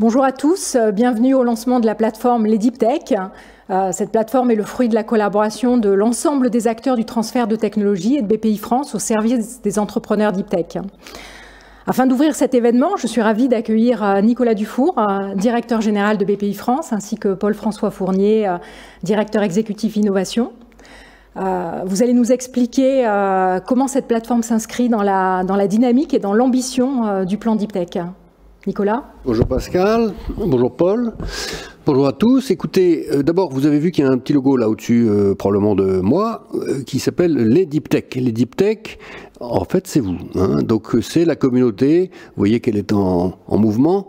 Bonjour à tous, bienvenue au lancement de la plateforme Les Deep Tech. Cette plateforme est le fruit de la collaboration de l'ensemble des acteurs du transfert de technologie et de Bpifrance au service des entrepreneurs Deep Tech. Afin d'ouvrir cet événement, je suis ravie d'accueillir Nicolas Dufour, directeur général de Bpifrance, ainsi que Paul-François Fournier, directeur exécutif innovation. Vous allez nous expliquer comment cette plateforme s'inscrit dans la dynamique et dans l'ambition du plan Deep Tech. Nicolas ? Bonjour Pascal, bonjour Paul, bonjour à tous. Écoutez, d'abord vous avez vu qu'il y a un petit logo là au-dessus, probablement de moi, qui s'appelle les Deep Tech. Les Deep Tech, en fait c'est vous, hein. Donc c'est la communauté, vous voyez qu'elle est en mouvement,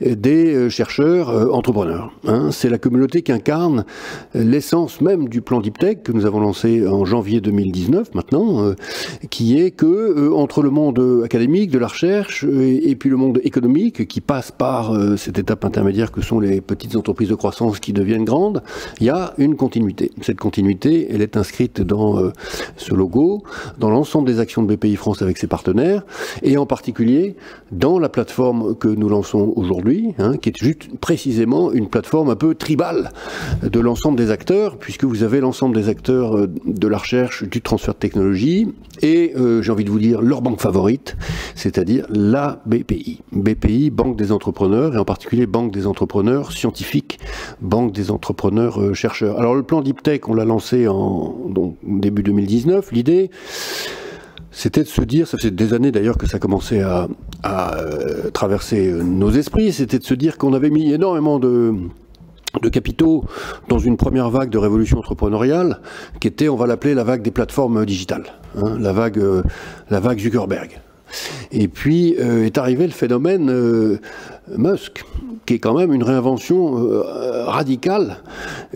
des chercheurs entrepreneurs, hein. C'est la communauté qui incarne l'essence même du plan Deep Tech que nous avons lancé en janvier 2019 maintenant, qui est que entre le monde académique, de la recherche et puis le monde économique qui passe par cette étape intermédiaire que sont les petites entreprises de croissance qui deviennent grandes, il y a une continuité. Cette continuité, elle est inscrite dans ce logo, dans l'ensemble des actions de Bpifrance avec ses partenaires, et en particulier dans la plateforme que nous lançons aujourd'hui, hein, qui est juste précisément une plateforme un peu tribale de l'ensemble des acteurs, puisque vous avez l'ensemble des acteurs de la recherche, du transfert de technologie, et j'ai envie de vous dire leur banque favorite, c'est-à-dire la BPI. BPI, Banque des entrepreneurs, et en particulier Banque des entrepreneurs scientifiques, Banque des entrepreneurs chercheurs. Alors le plan Deep Tech, on l'a lancé en début 2019. L'idée, c'était de se dire, ça fait des années d'ailleurs que ça commençait à traverser nos esprits, c'était de se dire qu'on avait mis énormément de capitaux dans une première vague de révolution entrepreneuriale qui était, on va l'appeler la vague des plateformes digitales, hein, la vague Zuckerberg. Et puis est arrivé le phénomène Musk, qui est quand même une réinvention radicale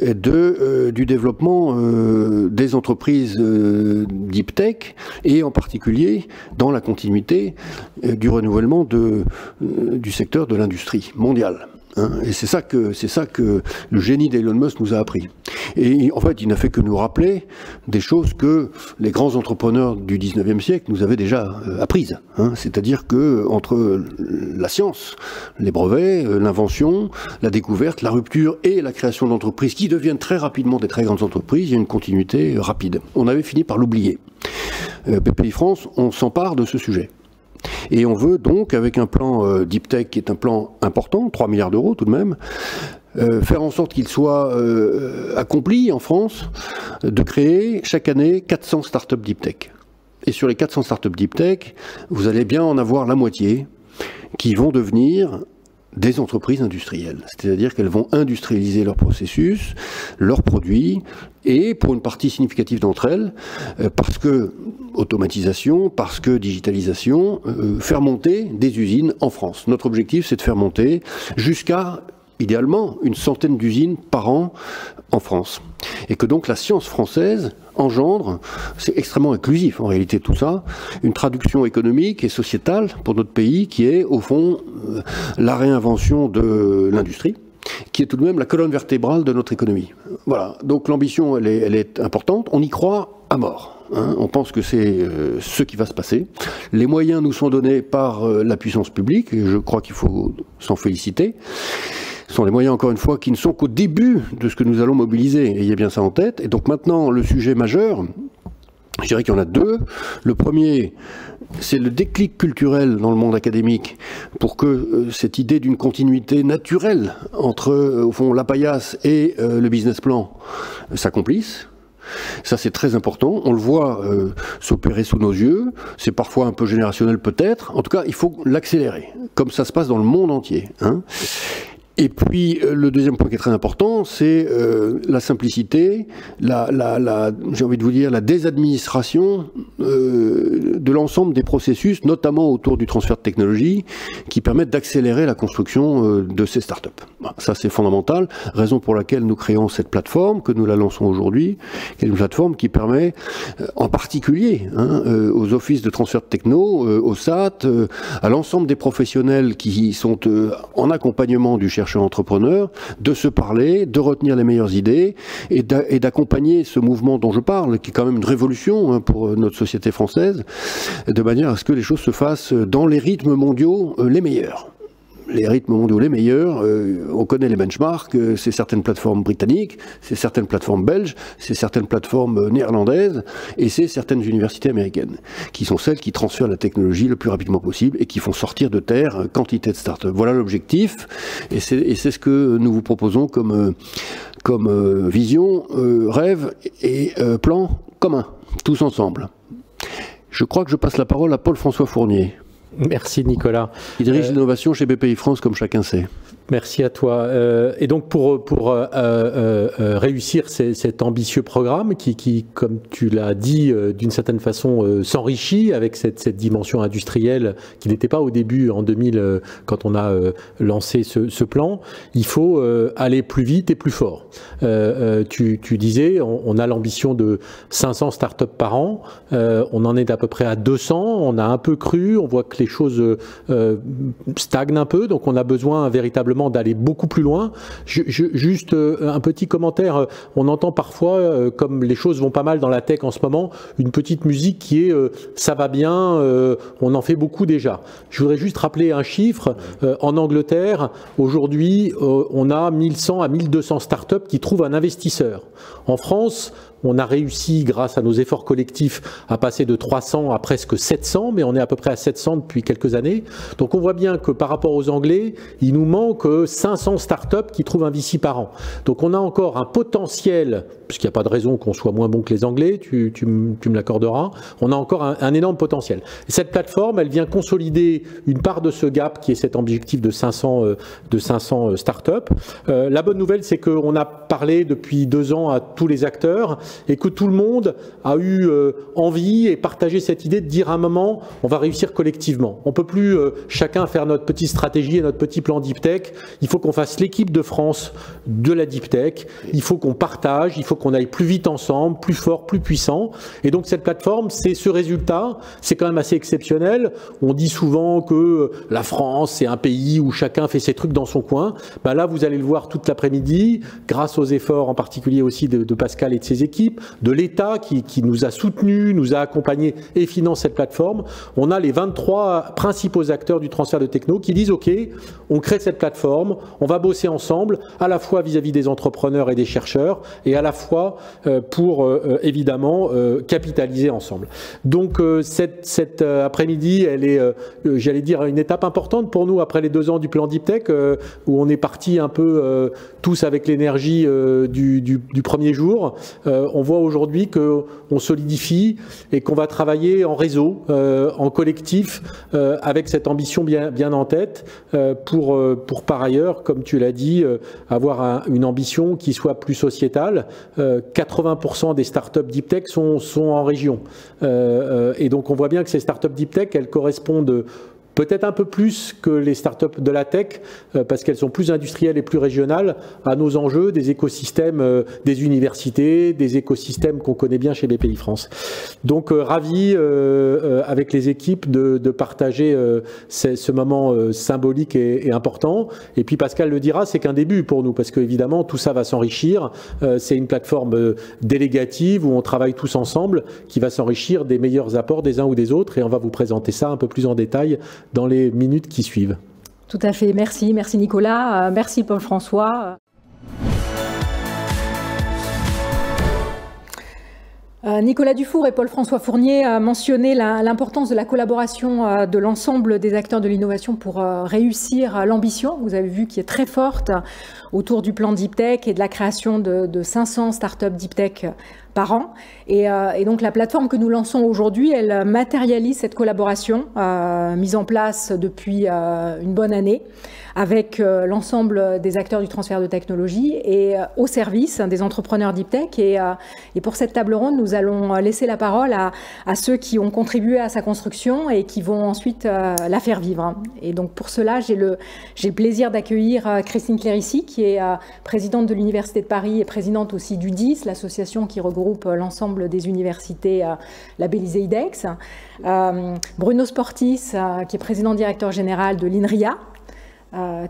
du développement des entreprises Deep Tech, et en particulier dans la continuité du renouvellement du secteur de l'industrie mondiale. Hein, et c'est ça que le génie d'Elon Musk nous a appris. Et en fait, il n'a fait que nous rappeler des choses que les grands entrepreneurs du 19e siècle nous avaient déjà apprises. Hein, c'est-à-dire que entre la science, les brevets, l'invention, la découverte, la rupture et la création d'entreprises qui deviennent très rapidement des très grandes entreprises, il y a une continuité rapide. On avait fini par l'oublier. Bpifrance, on s'empare de ce sujet. Et on veut donc, avec un plan Deep Tech qui est un plan important, 3 milliards d'euros tout de même, faire en sorte qu'il soit accompli en France, de créer chaque année 400 startups Deep Tech. Et sur les 400 startups Deep Tech, vous allez bien en avoir la moitié qui vont devenir des entreprises industrielles. C'est-à-dire qu'elles vont industrialiser leurs processus, leurs produits, et pour une partie significative d'entre elles, parce que automatisation, parce que digitalisation, faire monter des usines en France. Notre objectif, c'est de faire monter jusqu'à, idéalement, une centaine d'usines par an en France. Et que donc la science française engendre, c'est extrêmement inclusif en réalité tout ça, une traduction économique et sociétale pour notre pays qui est au fond la réinvention de l'industrie, qui est tout de même la colonne vertébrale de notre économie. Voilà, donc l'ambition elle est importante, on y croit à mort. Hein, on pense que c'est ce qui va se passer. Les moyens nous sont donnés par la puissance publique, et je crois qu'il faut s'en féliciter. Ce sont les moyens, encore une fois, qui ne sont qu'au début de ce que nous allons mobiliser. Ayez bien ça en tête. Et donc maintenant, le sujet majeur, je dirais qu'il y en a deux. Le premier, c'est le déclic culturel dans le monde académique pour que cette idée d'une continuité naturelle entre, au fond, la paillasse et le business plan s'accomplisse. Ça, c'est très important. On le voit s'opérer sous nos yeux. C'est parfois un peu générationnel peut-être. En tout cas, il faut l'accélérer, comme ça se passe dans le monde entier, hein. Et puis, le deuxième point qui est très important, c'est la simplicité, j'ai envie de vous dire, la désadministration de l'ensemble des processus, notamment autour du transfert de technologie, qui permettent d'accélérer la construction de ces startups. Ça, c'est fondamental, raison pour laquelle nous créons cette plateforme, que nous la lançons aujourd'hui, qui est une plateforme qui permet, en particulier, hein, aux offices de transfert de techno, au SAT, à l'ensemble des professionnels qui sont en accompagnement du chercheur entrepreneur, de se parler, de retenir les meilleures idées et d'accompagner ce mouvement dont je parle, qui est quand même une révolution, hein, pour notre société française, de manière à ce que les choses se fassent dans les rythmes mondiaux les meilleurs. les rythmes mondiaux les meilleurs, on connaît les benchmarks, c'est certaines plateformes britanniques, c'est certaines plateformes belges, c'est certaines plateformes néerlandaises, et c'est certaines universités américaines, qui sont celles qui transfèrent la technologie le plus rapidement possible et qui font sortir de terre quantité de startups. Voilà l'objectif, et c'est ce que nous vous proposons comme vision, rêve et plan commun, tous ensemble. Je crois que je passe la parole à Paul-François Fournier. Merci Nicolas. Il dirige l'innovation chez BPI France, comme chacun sait. Merci à toi. Et donc pour réussir cet ambitieux programme qui, comme tu l'as dit, d'une certaine façon s'enrichit avec cette dimension industrielle qui n'était pas au début en 2000 quand on a lancé ce plan, il faut aller plus vite et plus fort. Tu disais, on a l'ambition de 500 startups par an, on en est à peu près à 200, on a un peu cru, on voit que les choses stagnent un peu, donc on a besoin véritablement d'aller beaucoup plus loin. Juste un petit commentaire, on entend parfois, comme les choses vont pas mal dans la tech en ce moment, une petite musique qui est ça va bien, on en fait beaucoup déjà. Je voudrais juste rappeler un chiffre, en Angleterre, aujourd'hui, on a 1100 à 1200 startups qui trouvent un investisseur. En France, on a réussi, grâce à nos efforts collectifs, à passer de 300 à presque 700, mais on est à peu près à 700 depuis quelques années. Donc on voit bien que par rapport aux Anglais, il nous manque 500 startups qui trouvent un VC par an. Donc on a encore un potentiel, puisqu'il n'y a pas de raison qu'on soit moins bon que les Anglais, tu me l'accorderas, on a encore un énorme potentiel. Et cette plateforme, elle vient consolider une part de ce gap qui est cet objectif de 500 startups. La bonne nouvelle, c'est qu'on a parlé depuis 2 ans à tous les acteurs, et que tout le monde a eu envie et partagé cette idée de dire à un moment, on va réussir collectivement. On ne peut plus chacun faire notre petite stratégie et notre petit plan Deep Tech. Il faut qu'on fasse l'équipe de France de la Deep Tech. Il faut qu'on partage, il faut qu'on aille plus vite ensemble, plus fort, plus puissant. Et donc cette plateforme, c'est ce résultat. C'est quand même assez exceptionnel. On dit souvent que la France, c'est un pays où chacun fait ses trucs dans son coin. Ben là, vous allez le voir toute l'après-midi, grâce aux efforts en particulier aussi de Pascal et de ses équipes, de l'État qui nous a soutenus, nous a accompagnés et finance cette plateforme. On a les 23 principaux acteurs du transfert de techno qui disent OK, on crée cette plateforme, on va bosser ensemble, à la fois vis-à-vis des entrepreneurs et des chercheurs, et à la fois pour évidemment capitaliser ensemble. Donc cette après-midi, elle est, j'allais dire, une étape importante pour nous après les 2 ans du plan Deep Tech, où on est parti un peu tous avec l'énergie du premier jour. On voit aujourd'hui qu'on solidifie et qu'on va travailler en réseau, en collectif, avec cette ambition bien en tête, pour par ailleurs, comme tu l'as dit, avoir une ambition qui soit plus sociétale. 80% des startups Deep Tech sont en région. Et donc on voit bien que ces startups Deep Tech, elles correspondent peut-être un peu plus que les startups de la tech, parce qu'elles sont plus industrielles et plus régionales, à nos enjeux des écosystèmes des universités, des écosystèmes qu'on connaît bien chez BPI France. Donc ravi avec les équipes de partager ce moment symbolique et important. Et puis Pascal le dira, c'est qu'un début pour nous, parce qu'évidemment tout ça va s'enrichir. C'est une plateforme délégative où on travaille tous ensemble, qui va s'enrichir des meilleurs apports des uns ou des autres, et on va vous présenter ça un peu plus en détail dans les minutes qui suivent. Tout à fait, merci Nicolas, merci Paul-François. Nicolas Dufour et Paul-François Fournier ont mentionné l'importance de la collaboration de l'ensemble des acteurs de l'innovation pour réussir l'ambition, vous avez vu, qui est très forte autour du plan Deep Tech et de la création de 500 startups Deep Tech par an. Et donc la plateforme que nous lançons aujourd'hui, elle matérialise cette collaboration mise en place depuis une bonne année avec l'ensemble des acteurs du transfert de technologie et au service des entrepreneurs Deep Tech. Et pour cette table ronde, nous allons laisser la parole à ceux qui ont contribué à sa construction et qui vont ensuite la faire vivre. Et donc pour cela, j'ai le plaisir d'accueillir Christine Clérici, qui est présidente de l'Université de Paris et présidente aussi du DIS, l'association qui regroupe l'ensemble des universités labellisées IDEX. Bruno Sportis, qui est président directeur général de l'INRIA.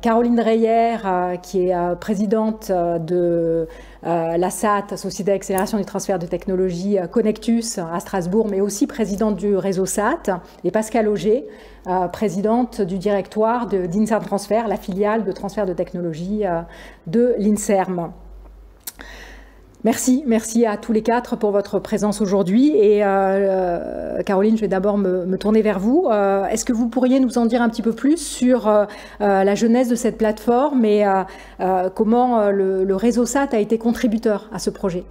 Caroline Dreyer, qui est présidente de la SAT, Société d'accélération du transfert de technologie Connectus à Strasbourg, mais aussi présidente du réseau SAT, et Pascal Auger, présidente du directoire d'Inserm Transfer, la filiale de transfert de technologie de l'Inserm. Merci à tous les quatre pour votre présence aujourd'hui. Et Caroline, je vais d'abord me tourner vers vous. Est-ce que vous pourriez nous en dire un petit peu plus sur la genèse de cette plateforme et comment le réseau SAT a été contributeur à ce projet ?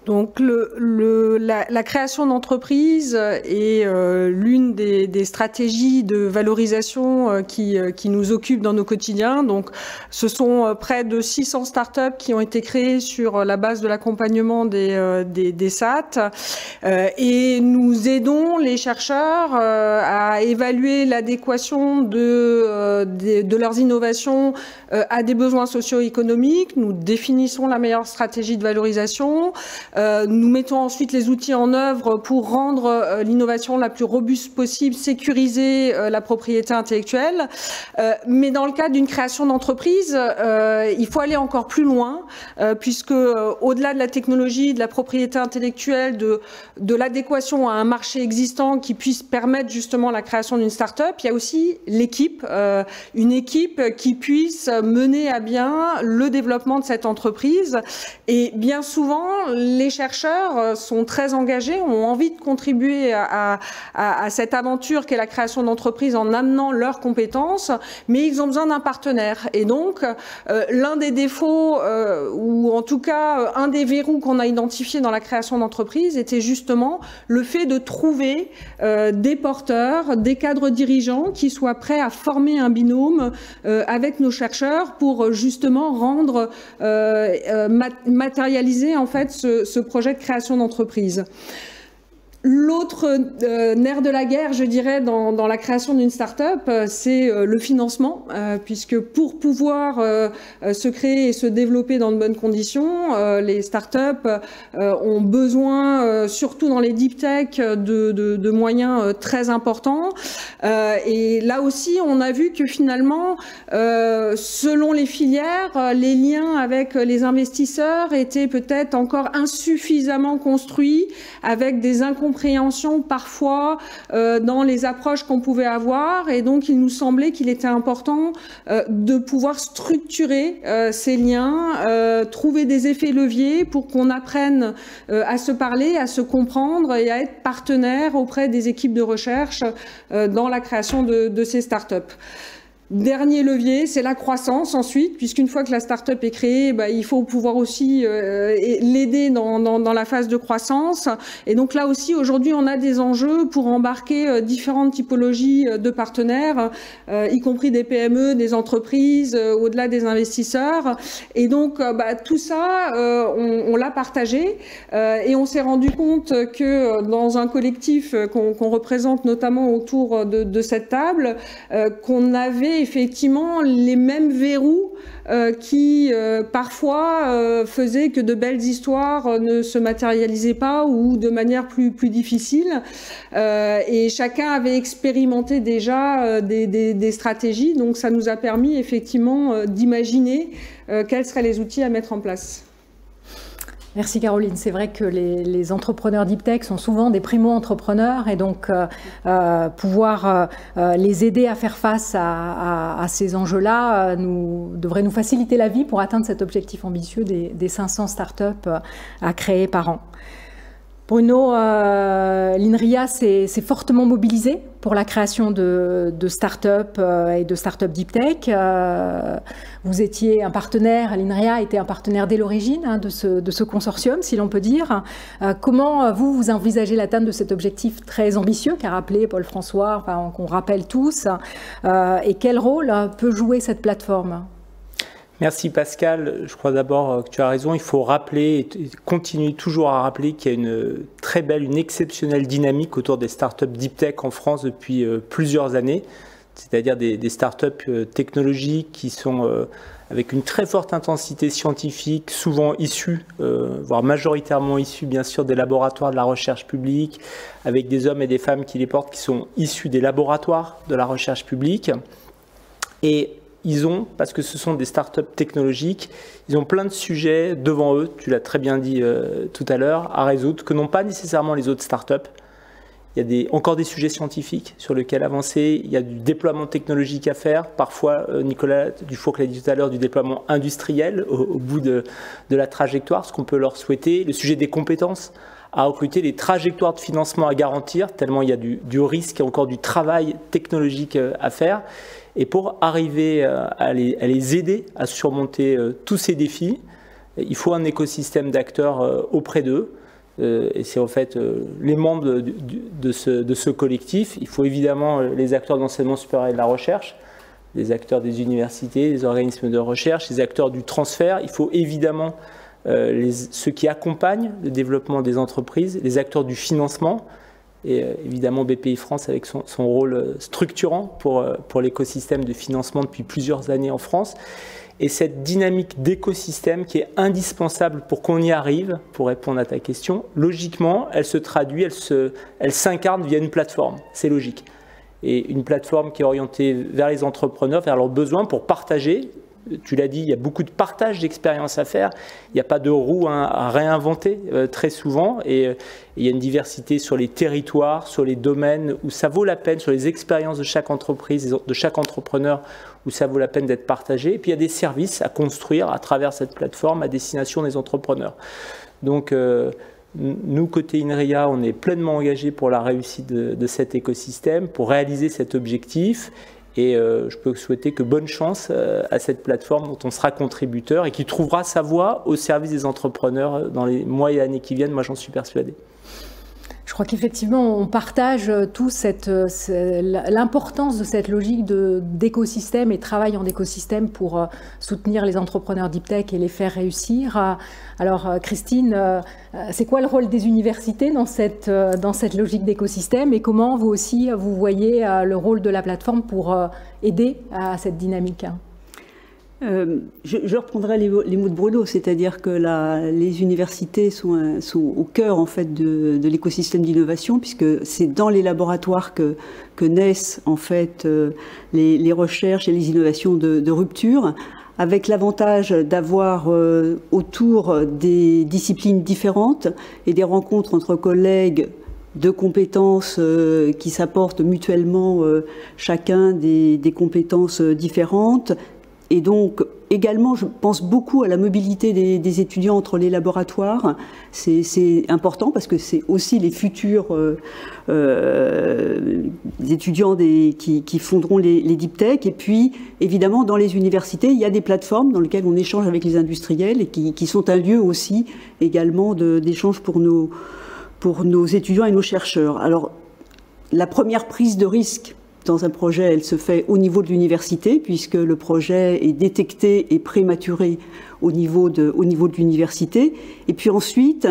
Donc la création d'entreprises est l'une des stratégies de valorisation qui nous occupe dans nos quotidiens. Donc ce sont près de 600 startups qui ont été créées sur la base de l'accompagnement des SAT et nous aidons les chercheurs à évaluer l'adéquation de leurs innovations à des besoins socio-économiques. Nous définissons la meilleure stratégie de valorisation. Nous mettons ensuite les outils en œuvre pour rendre l'innovation la plus robuste possible, sécuriser la propriété intellectuelle. Mais dans le cadre d'une création d'entreprise, il faut aller encore plus loin, puisque au-delà de la technologie, de la propriété intellectuelle, de l'adéquation à un marché existant qui puisse permettre justement la création d'une start-up, il y a aussi l'équipe, une équipe qui puisse mener à bien le développement de cette entreprise. Et bien souvent, les chercheurs sont très engagés, ont envie de contribuer à cette aventure qu'est la création d'entreprises en amenant leurs compétences, mais ils ont besoin d'un partenaire. Et donc, l'un des défauts, ou en tout cas un des verrous qu'on a identifié dans la création d'entreprises, était justement le fait de trouver des porteurs, des cadres dirigeants qui soient prêts à former un binôme avec nos chercheurs pour justement rendre, matérialiser en fait ce projet de création d'entreprise. L'autre nerf de la guerre, je dirais, dans la création d'une start-up, c'est le financement, puisque pour pouvoir se créer et se développer dans de bonnes conditions, les start-up ont besoin, surtout dans les deep tech, de moyens très importants. Et là aussi, on a vu que finalement, selon les filières, les liens avec les investisseurs étaient peut-être encore insuffisamment construits, avec des incompréhensions parfois dans les approches qu'on pouvait avoir, et donc il nous semblait qu'il était important de pouvoir structurer ces liens, trouver des effets leviers pour qu'on apprenne à se parler, à se comprendre et à être partenaire auprès des équipes de recherche dans la création de ces startups. Dernier levier, c'est la croissance ensuite, puisqu'une fois que la start-up est créée, il faut pouvoir aussi l'aider dans la phase de croissance. Et donc là aussi, aujourd'hui, on a des enjeux pour embarquer différentes typologies de partenaires, y compris des PME, des entreprises, au-delà des investisseurs. Et donc, tout ça, on l'a partagé et on s'est rendu compte que dans un collectif qu'on représente notamment autour de cette table, qu'on avait effectivement les mêmes verrous qui parfois faisaient que de belles histoires ne se matérialisaient pas ou de manière plus difficile. Et chacun avait expérimenté déjà des stratégies, donc ça nous a permis effectivement d'imaginer quels seraient les outils à mettre en place. Merci Caroline. C'est vrai que les entrepreneurs deep tech sont souvent des primo-entrepreneurs et donc pouvoir les aider à faire face à ces enjeux-là devrait nous faciliter la vie pour atteindre cet objectif ambitieux des 500 startups à créer par an. Bruno, l'INRIA s'est fortement mobilisé pour la création de start-up et de start-up deep tech. Vous étiez un partenaire, l'INRIA était un partenaire dès l'origine de ce consortium, si l'on peut dire. Comment vous envisagez l'atteinte de cet objectif très ambitieux qu'a rappelé Paul François, qu'on rappelle tous, et quel rôle peut jouer cette plateforme ? Merci Pascal. Je crois d'abord que tu as raison. Il faut rappeler et continuer toujours à rappeler qu'il y a une très belle, une exceptionnelle dynamique autour des startups deep tech en France depuis plusieurs années. C'est-à-dire des startups technologiques qui sont avec une très forte intensité scientifique, souvent issues, voire majoritairement issues bien sûr des laboratoires de la recherche publique, avec des hommes et des femmes qui les portent, qui sont issus des laboratoires de la recherche publique. Et ils ont, parce que ce sont des startups technologiques, ils ont plein de sujets devant eux, tu l'as très bien dit tout à l'heure, à résoudre, que n'ont pas nécessairement les autres startups. Il y a encore des sujets scientifiques sur lesquels avancer, il y a du déploiement technologique à faire, parfois, Nicolas Dufour l'a dit tout à l'heure, du déploiement industriel au bout de la trajectoire, ce qu'on peut leur souhaiter, le sujet des compétences, à recruter, les trajectoires de financement à garantir, tellement il y a du risque et encore du travail technologique à faire. Et pour arriver à les aider à surmonter tous ces défis, il faut un écosystème d'acteurs auprès d'eux. Et c'est en fait les membres de ce collectif. Il faut évidemment les acteurs de l'enseignement supérieur et de la recherche, les acteurs des universités, les organismes de recherche, les acteurs du transfert. Il faut évidemment ceux qui accompagnent le développement des entreprises, les acteurs du financement, et évidemment BPI France avec son rôle structurant pour l'écosystème de financement depuis plusieurs années en France. Et cette dynamique d'écosystème qui est indispensable pour qu'on y arrive, pour répondre à ta question, logiquement, elle se traduit, elle s'incarne via une plateforme, c'est logique. Et une plateforme qui est orientée vers les entrepreneurs, vers leurs besoins pour partager. Tu l'as dit, il y a beaucoup de partage d'expériences à faire. Il n'y a pas de roue à réinventer très souvent. Et il y a une diversité sur les territoires, sur les domaines où ça vaut la peine, sur les expériences de chaque entreprise, de chaque entrepreneur, où ça vaut la peine d'être partagé. Et puis il y a des services à construire à travers cette plateforme à destination des entrepreneurs. Donc nous, côté INRIA, on est pleinement engagés pour la réussite de cet écosystème, pour réaliser cet objectif. Et je peux souhaiter que bonne chance à cette plateforme dont on sera contributeur et qui trouvera sa voie au service des entrepreneurs dans les mois et années qui viennent. Moi, j'en suis persuadé. Je crois qu'effectivement, on partage tous l'importance de cette logique d'écosystème et travail en écosystème pour soutenir les entrepreneurs deep tech et les faire réussir. Alors, Christine, c'est quoi le rôle des universités dans cette logique d'écosystème et comment vous aussi, vous voyez le rôle de la plateforme pour aider à cette dynamique ? Je reprendrai les mots de Bruno, c'est-à-dire que les universités sont au cœur en fait de l'écosystème d'innovation, puisque c'est dans les laboratoires que naissent en fait les recherches et les innovations de rupture, avec l'avantage d'avoir autour des disciplines différentes et des rencontres entre collègues de compétences qui s'apportent mutuellement chacun des compétences différentes. Et donc, également, je pense beaucoup à la mobilité des étudiants entre les laboratoires. C'est important parce que c'est aussi les futurs étudiants qui fonderont les deep tech. Et puis, évidemment, dans les universités, il y a des plateformes dans lesquelles on échange avec les industriels et qui sont un lieu aussi également d'échange pour nos étudiants et nos chercheurs. Alors, la première prise de risque dans un projet, elle se fait au niveau de l'université, puisque le projet est détecté et prématuré au niveau de l'université. Et puis ensuite,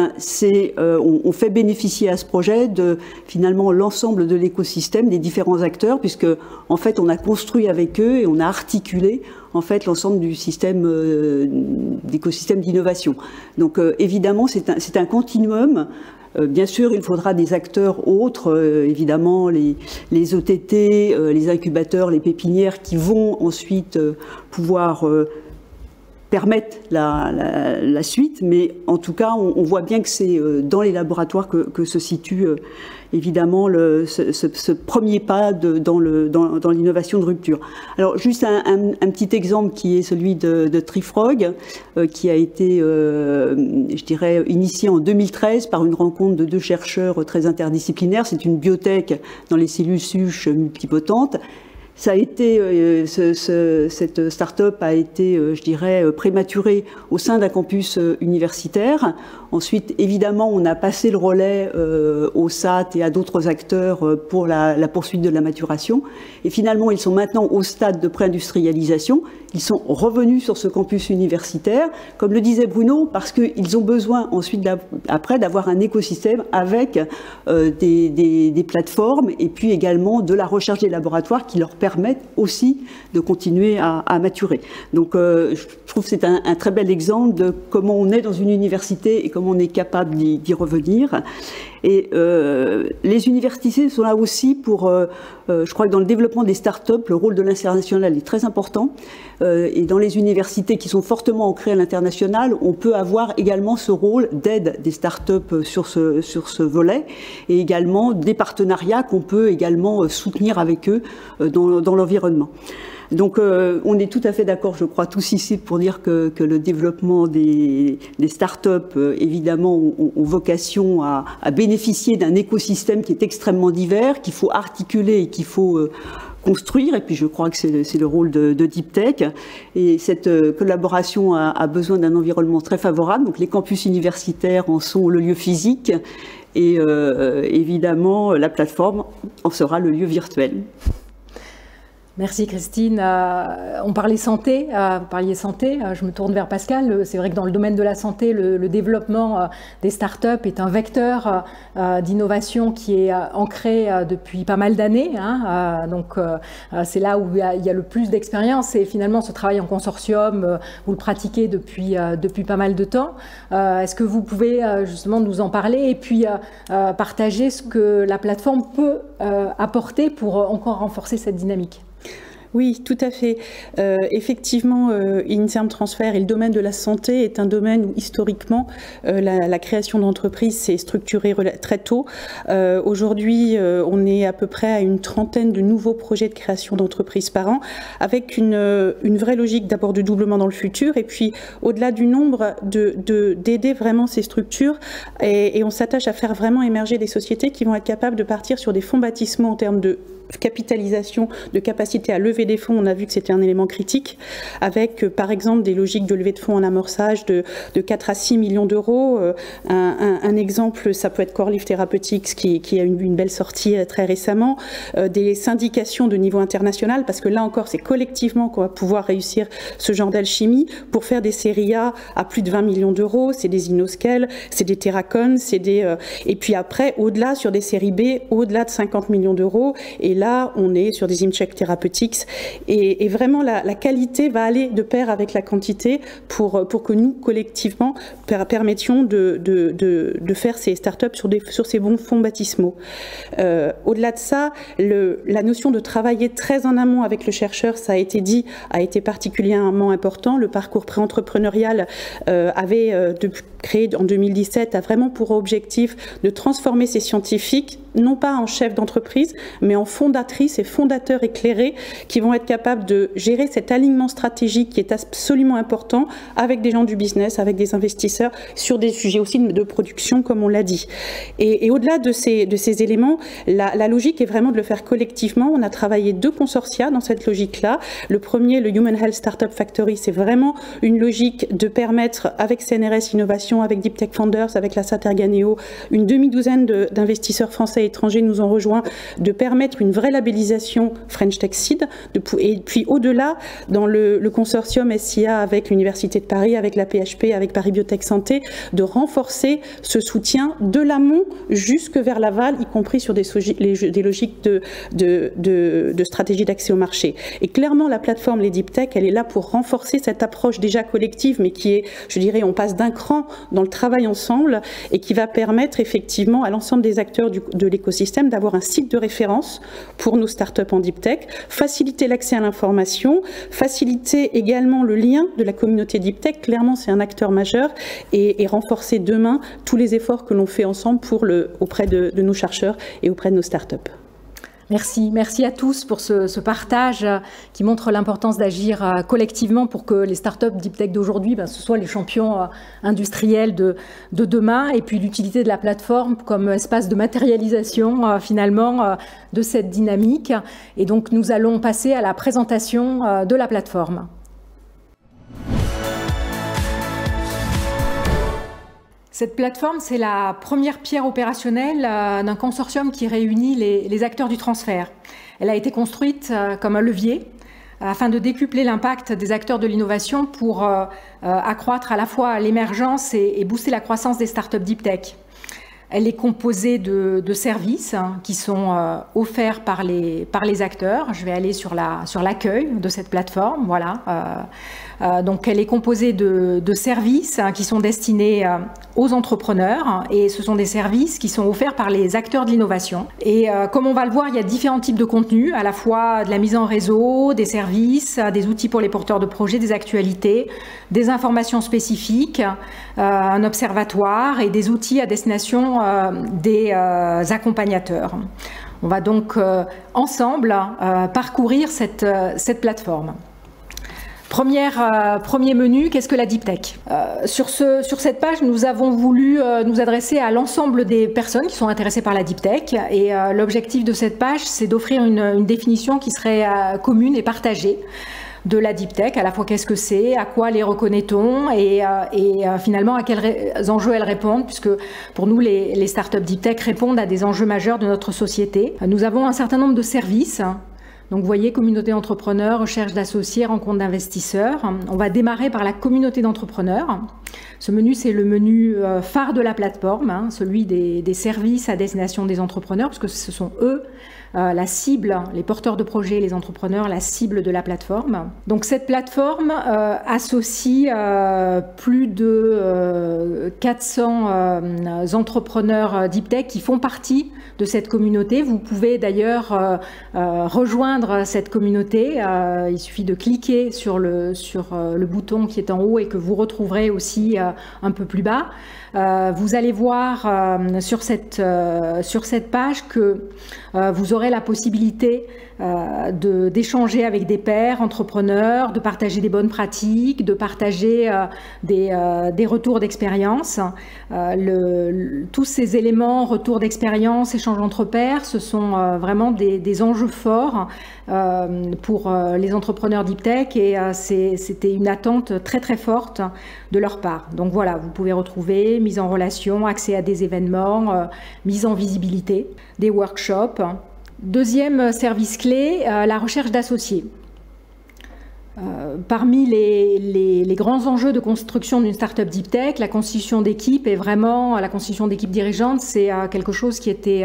on fait bénéficier à ce projet de finalement l'ensemble de l'écosystème des différents acteurs, puisque en fait on a construit avec eux et on a articulé en fait l'ensemble du système d'écosystème d'innovation. Donc évidemment, c'est un continuum. Bien sûr, il faudra des acteurs autres, évidemment les OTT, les incubateurs, les pépinières qui vont ensuite pouvoir permettre la suite. Mais en tout cas, on voit bien que c'est dans les laboratoires que se situe évidemment ce premier pas dans l'innovation de rupture. Alors juste un petit exemple qui est celui de Trifrog, qui a été, je dirais, initié en 2013 par une rencontre de deux chercheurs très interdisciplinaires. C'est une biotech dans les cellules souches multipotentes. Ça a été, cette start-up a été, je dirais, prématurée au sein d'un campus universitaire. Ensuite, évidemment, on a passé le relais au SAT et à d'autres acteurs pour la poursuite de la maturation. Et finalement, ils sont maintenant au stade de pré-industrialisation. Ils sont revenus sur ce campus universitaire, comme le disait Bruno, parce qu'ils ont besoin ensuite, après, d'avoir un écosystème avec des plateformes et puis également de la recherche des laboratoires qui leur permettent aussi de continuer à maturer. Donc, je trouve que c'est un très bel exemple de comment on est dans une université et comment on est capable d'y revenir. Et les universités sont là aussi pour, je crois que dans le développement des startups, le rôle de l'international est très important. Et dans les universités qui sont fortement ancrées à l'international, on peut avoir également ce rôle d'aide des startups sur ce volet, et également des partenariats qu'on peut également soutenir avec eux dans l'environnement. Donc on est tout à fait d'accord, je crois, tous ici pour dire que le développement des startups, évidemment, ont vocation à bénéficier d'un écosystème qui est extrêmement divers, qu'il faut articuler et qu'il faut construire. Et puis je crois que c'est le rôle de Deep Tech. Et cette collaboration a besoin d'un environnement très favorable. Donc les campus universitaires en sont le lieu physique et évidemment la plateforme en sera le lieu virtuel. Merci Christine. On parlait santé, vous parliez santé, je me tourne vers Pascal. C'est vrai que dans le domaine de la santé, le développement des startups est un vecteur d'innovation qui est ancré depuis pas mal d'années. Donc c'est là où il y a le plus d'expérience, et finalement ce travail en consortium, vous le pratiquez depuis pas mal de temps. Est-ce que vous pouvez justement nous en parler et puis partager ce que la plateforme peut apporter pour encore renforcer cette dynamique ? Oui, tout à fait. Effectivement, Inserm Transfer et le domaine de la santé est un domaine où historiquement la création d'entreprises s'est structurée très tôt. Aujourd'hui, on est à peu près à une trentaine de nouveaux projets de création d'entreprises par an, avec une vraie logique d'abord de doublement dans le futur, et puis au-delà du nombre, d'aider vraiment ces structures, et on s'attache à faire vraiment émerger des sociétés qui vont être capables de partir sur des fonds baptismaux en termes de capitalisation, de capacité à lever des fonds. On a vu que c'était un élément critique, avec par exemple des logiques de levée de fonds en amorçage de 4 à 6 millions d'euros. Un exemple, ça peut être CoreLeaf Therapeutics qui a une belle sortie très récemment, des syndications de niveau international, parce que là encore c'est collectivement qu'on va pouvoir réussir ce genre d'alchimie pour faire des séries A à plus de 20 millions d'euros. C'est des InnoScale, c'est des Terracon, c'est des et puis après au-delà sur des séries B au-delà de 50 millions d'euros, et là on est sur des ImCheck Therapeutics, et vraiment la qualité va aller de pair avec la quantité pour que nous collectivement permettions de faire ces startups sur ces bons fonds baptismaux. Au-delà de ça, la notion de travailler très en amont avec le chercheur, ça a été dit, a été particulièrement important. Le parcours pré-entrepreneurial avait créé en 2017 a vraiment pour objectif de transformer ces scientifiques non pas en chefs d'entreprise, mais en fondatrices et fondateurs éclairés qui vont être capables de gérer cet alignement stratégique qui est absolument important avec des gens du business, avec des investisseurs, sur des sujets aussi de production, comme on l'a dit. Et au-delà de ces éléments, la logique est vraiment de le faire collectivement. On a travaillé 2 consortia dans cette logique-là. Le premier, le Human Health Startup Factory, c'est vraiment une logique de permettre, avec CNRS Innovation, avec Deep Tech Founders, avec la Saterganeo, une demi-douzaine d'investisseurs français et étrangers nous ont rejoints, de permettre une vraie labellisation French Tech Seed, et puis au-delà, dans le consortium SIA avec l'Université de Paris, avec la PHP, avec Paris Biotech Santé, de renforcer ce soutien de l'amont jusque vers l'aval, y compris sur des logiques de stratégie d'accès au marché. Et clairement, la plateforme Les Deep Tech, elle est là pour renforcer cette approche déjà collective, mais qui est, je dirais, on passe d'un cran dans le travail ensemble, et qui va permettre effectivement à l'ensemble des acteurs de l'écosystème d'avoir un site de référence pour nos startups en Deep Tech, faciliter l'accès à l'information, faciliter également le lien de la communauté Deep Tech. Clairement, c'est un acteur majeur, et renforcer demain tous les efforts que l'on fait ensemble auprès de nos chercheurs et auprès de nos startups. Merci à tous pour ce partage qui montre l'importance d'agir collectivement pour que les startups Deep Tech d'aujourd'hui, ce soient les champions industriels de demain, et puis l'utilité de la plateforme comme espace de matérialisation finalement de cette dynamique. Et donc nous allons passer à la présentation de la plateforme. Cette plateforme, c'est la première pierre opérationnelle d'un consortium qui réunit les acteurs du transfert. Elle a été construite comme un levier afin de décupler l'impact des acteurs de l'innovation pour accroître à la fois l'émergence et booster la croissance des startups Deep Tech. Elle est composée de services qui sont offerts par les acteurs. Je vais aller sur l'accueil de cette plateforme. Voilà. Donc, elle est composée de services qui sont destinés aux entrepreneurs, et ce sont des services qui sont offerts par les acteurs de l'innovation. Et comme on va le voir, il y a différents types de contenus, à la fois de la mise en réseau, des services, des outils pour les porteurs de projets, des actualités, des informations spécifiques, un observatoire et des outils à destination des accompagnateurs. On va donc ensemble parcourir cette plateforme. Premier menu, qu'est-ce que la Deep Tech? Sur cette page, nous avons voulu nous adresser à l'ensemble des personnes qui sont intéressées par la Deep Tech, et l'objectif de cette page, c'est d'offrir une définition qui serait commune et partagée de la Deep Tech, à la fois qu'est-ce que c'est, à quoi les reconnaît-on, et finalement à quels enjeux elles répondent, puisque pour nous les startups Deep Tech répondent à des enjeux majeurs de notre société. Nous avons un certain nombre de services. Donc vous voyez, communauté d'entrepreneurs, recherche d'associés, rencontre d'investisseurs. On va démarrer par la communauté d'entrepreneurs. Ce menu, c'est le menu phare de la plateforme, celui des services à destination des entrepreneurs, puisque ce sont eux la cible, les porteurs de projets, les entrepreneurs, la cible de la plateforme. Donc cette plateforme associe plus de 400 entrepreneurs Deep Tech qui font partie de cette communauté. Vous pouvez d'ailleurs rejoindre cette communauté. Il suffit de cliquer sur le bouton qui est en haut et que vous retrouverez aussi un peu plus bas. Vous allez voir sur cette page que vous aurez la possibilité d'échanger avec des pairs entrepreneurs, de partager des bonnes pratiques, de partager des retours d'expérience. Tous ces éléments, retours d'expérience, échanges entre pairs, ce sont vraiment des enjeux forts pour les entrepreneurs Deep Tech, et c'était une attente très très forte de leur part. Donc voilà, vous pouvez retrouver mise en relation, accès à des événements, mise en visibilité, des workshops. Deuxième service clé, la recherche d'associés. Parmi les grands enjeux de construction d'une startup Deep Tech, la constitution d'équipe est vraiment, la constitution d'équipe dirigeante, c'est quelque chose qui était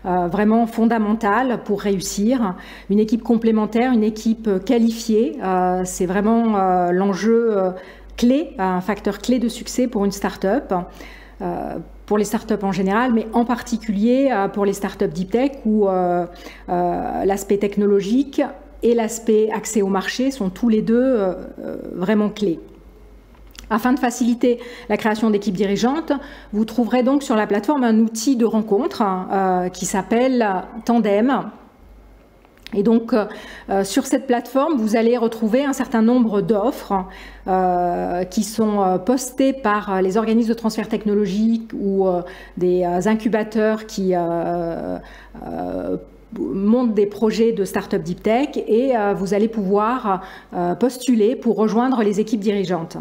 vraiment fondamental pour réussir. Une équipe complémentaire, une équipe qualifiée, c'est vraiment l'enjeu clé, un facteur clé de succès pour une startup. Pour les startups en général, mais en particulier pour les startups Deep Tech, où l'aspect technologique et l'aspect accès au marché sont tous les deux vraiment clés. Afin de faciliter la création d'équipes dirigeantes, vous trouverez donc sur la plateforme un outil de rencontre qui s'appelle Tandem. Et donc, sur cette plateforme, vous allez retrouver un certain nombre d'offres qui sont postées par les organismes de transfert technologique ou des incubateurs qui montent des projets de start-up Deep Tech, et vous allez pouvoir postuler pour rejoindre les équipes dirigeantes.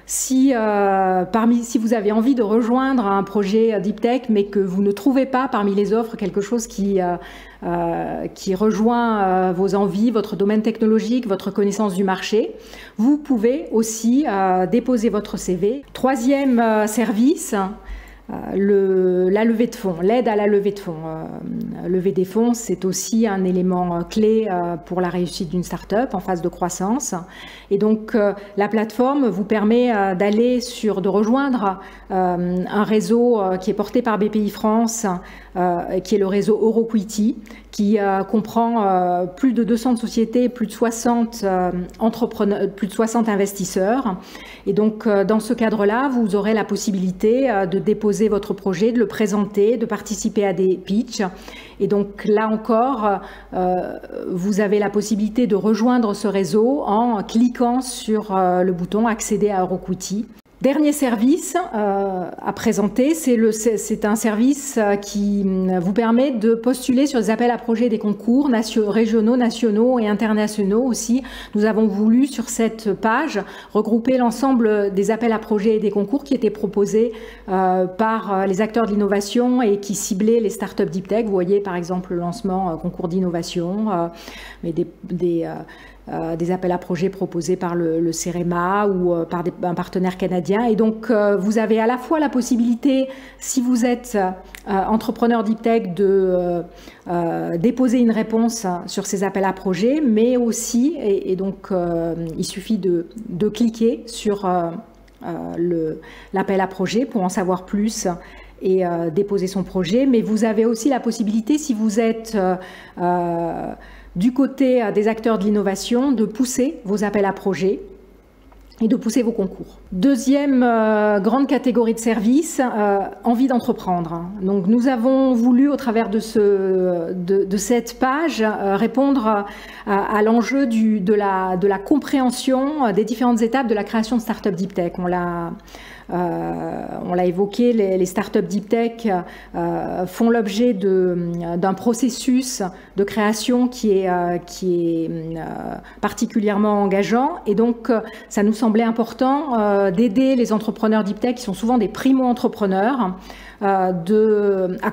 Si vous avez envie de rejoindre un projet Deep Tech, mais que vous ne trouvez pas parmi les offres quelque chose qui rejoint vos envies, votre domaine technologique, votre connaissance du marché, vous pouvez aussi déposer votre CV. Troisième service, la levée de fonds, l'aide à la levée de fonds. Lever des fonds, c'est aussi un élément clé pour la réussite d'une start-up en phase de croissance. Et donc, la plateforme vous permet de rejoindre un réseau qui est porté par BPI France, qui est le réseau Euroquity, qui comprend plus de 200 sociétés, plus de 60 entrepreneurs, plus de 60 investisseurs. Et donc, dans ce cadre-là, vous aurez la possibilité de déposer votre projet, de le présenter, de participer à des pitchs. Et donc, là encore, vous avez la possibilité de rejoindre ce réseau en cliquant sur le bouton « Accéder à Euroquity ». Dernier service à présenter, c'est un service qui vous permet de postuler sur des appels à projets et des concours régionaux, nationaux et internationaux aussi. Nous avons voulu sur cette page regrouper l'ensemble des appels à projets et des concours qui étaient proposés par les acteurs de l'innovation et qui ciblaient les startups Deep Tech. Vous voyez par exemple le lancement concours d'innovation, mais des appels à projets proposés par le CEREMA ou par un partenaire canadien. Et donc, vous avez à la fois la possibilité, si vous êtes entrepreneur deep tech, de déposer une réponse sur ces appels à projets, mais aussi, et donc il suffit de cliquer sur l'appel à projet pour en savoir plus et déposer son projet. Mais vous avez aussi la possibilité, si vous êtes du côté des acteurs de l'innovation, de pousser vos appels à projets et de pousser vos concours. Deuxième grande catégorie de services, envie d'entreprendre. Donc nous avons voulu, au travers de cette page, répondre à l'enjeu de la compréhension des différentes étapes de la création de start-up deep tech. On l'a évoqué, les startups deep tech font l'objet d'un processus de création qui est particulièrement engageant, et donc ça nous semblait important d'aider les entrepreneurs deep tech qui sont souvent des primo-entrepreneurs à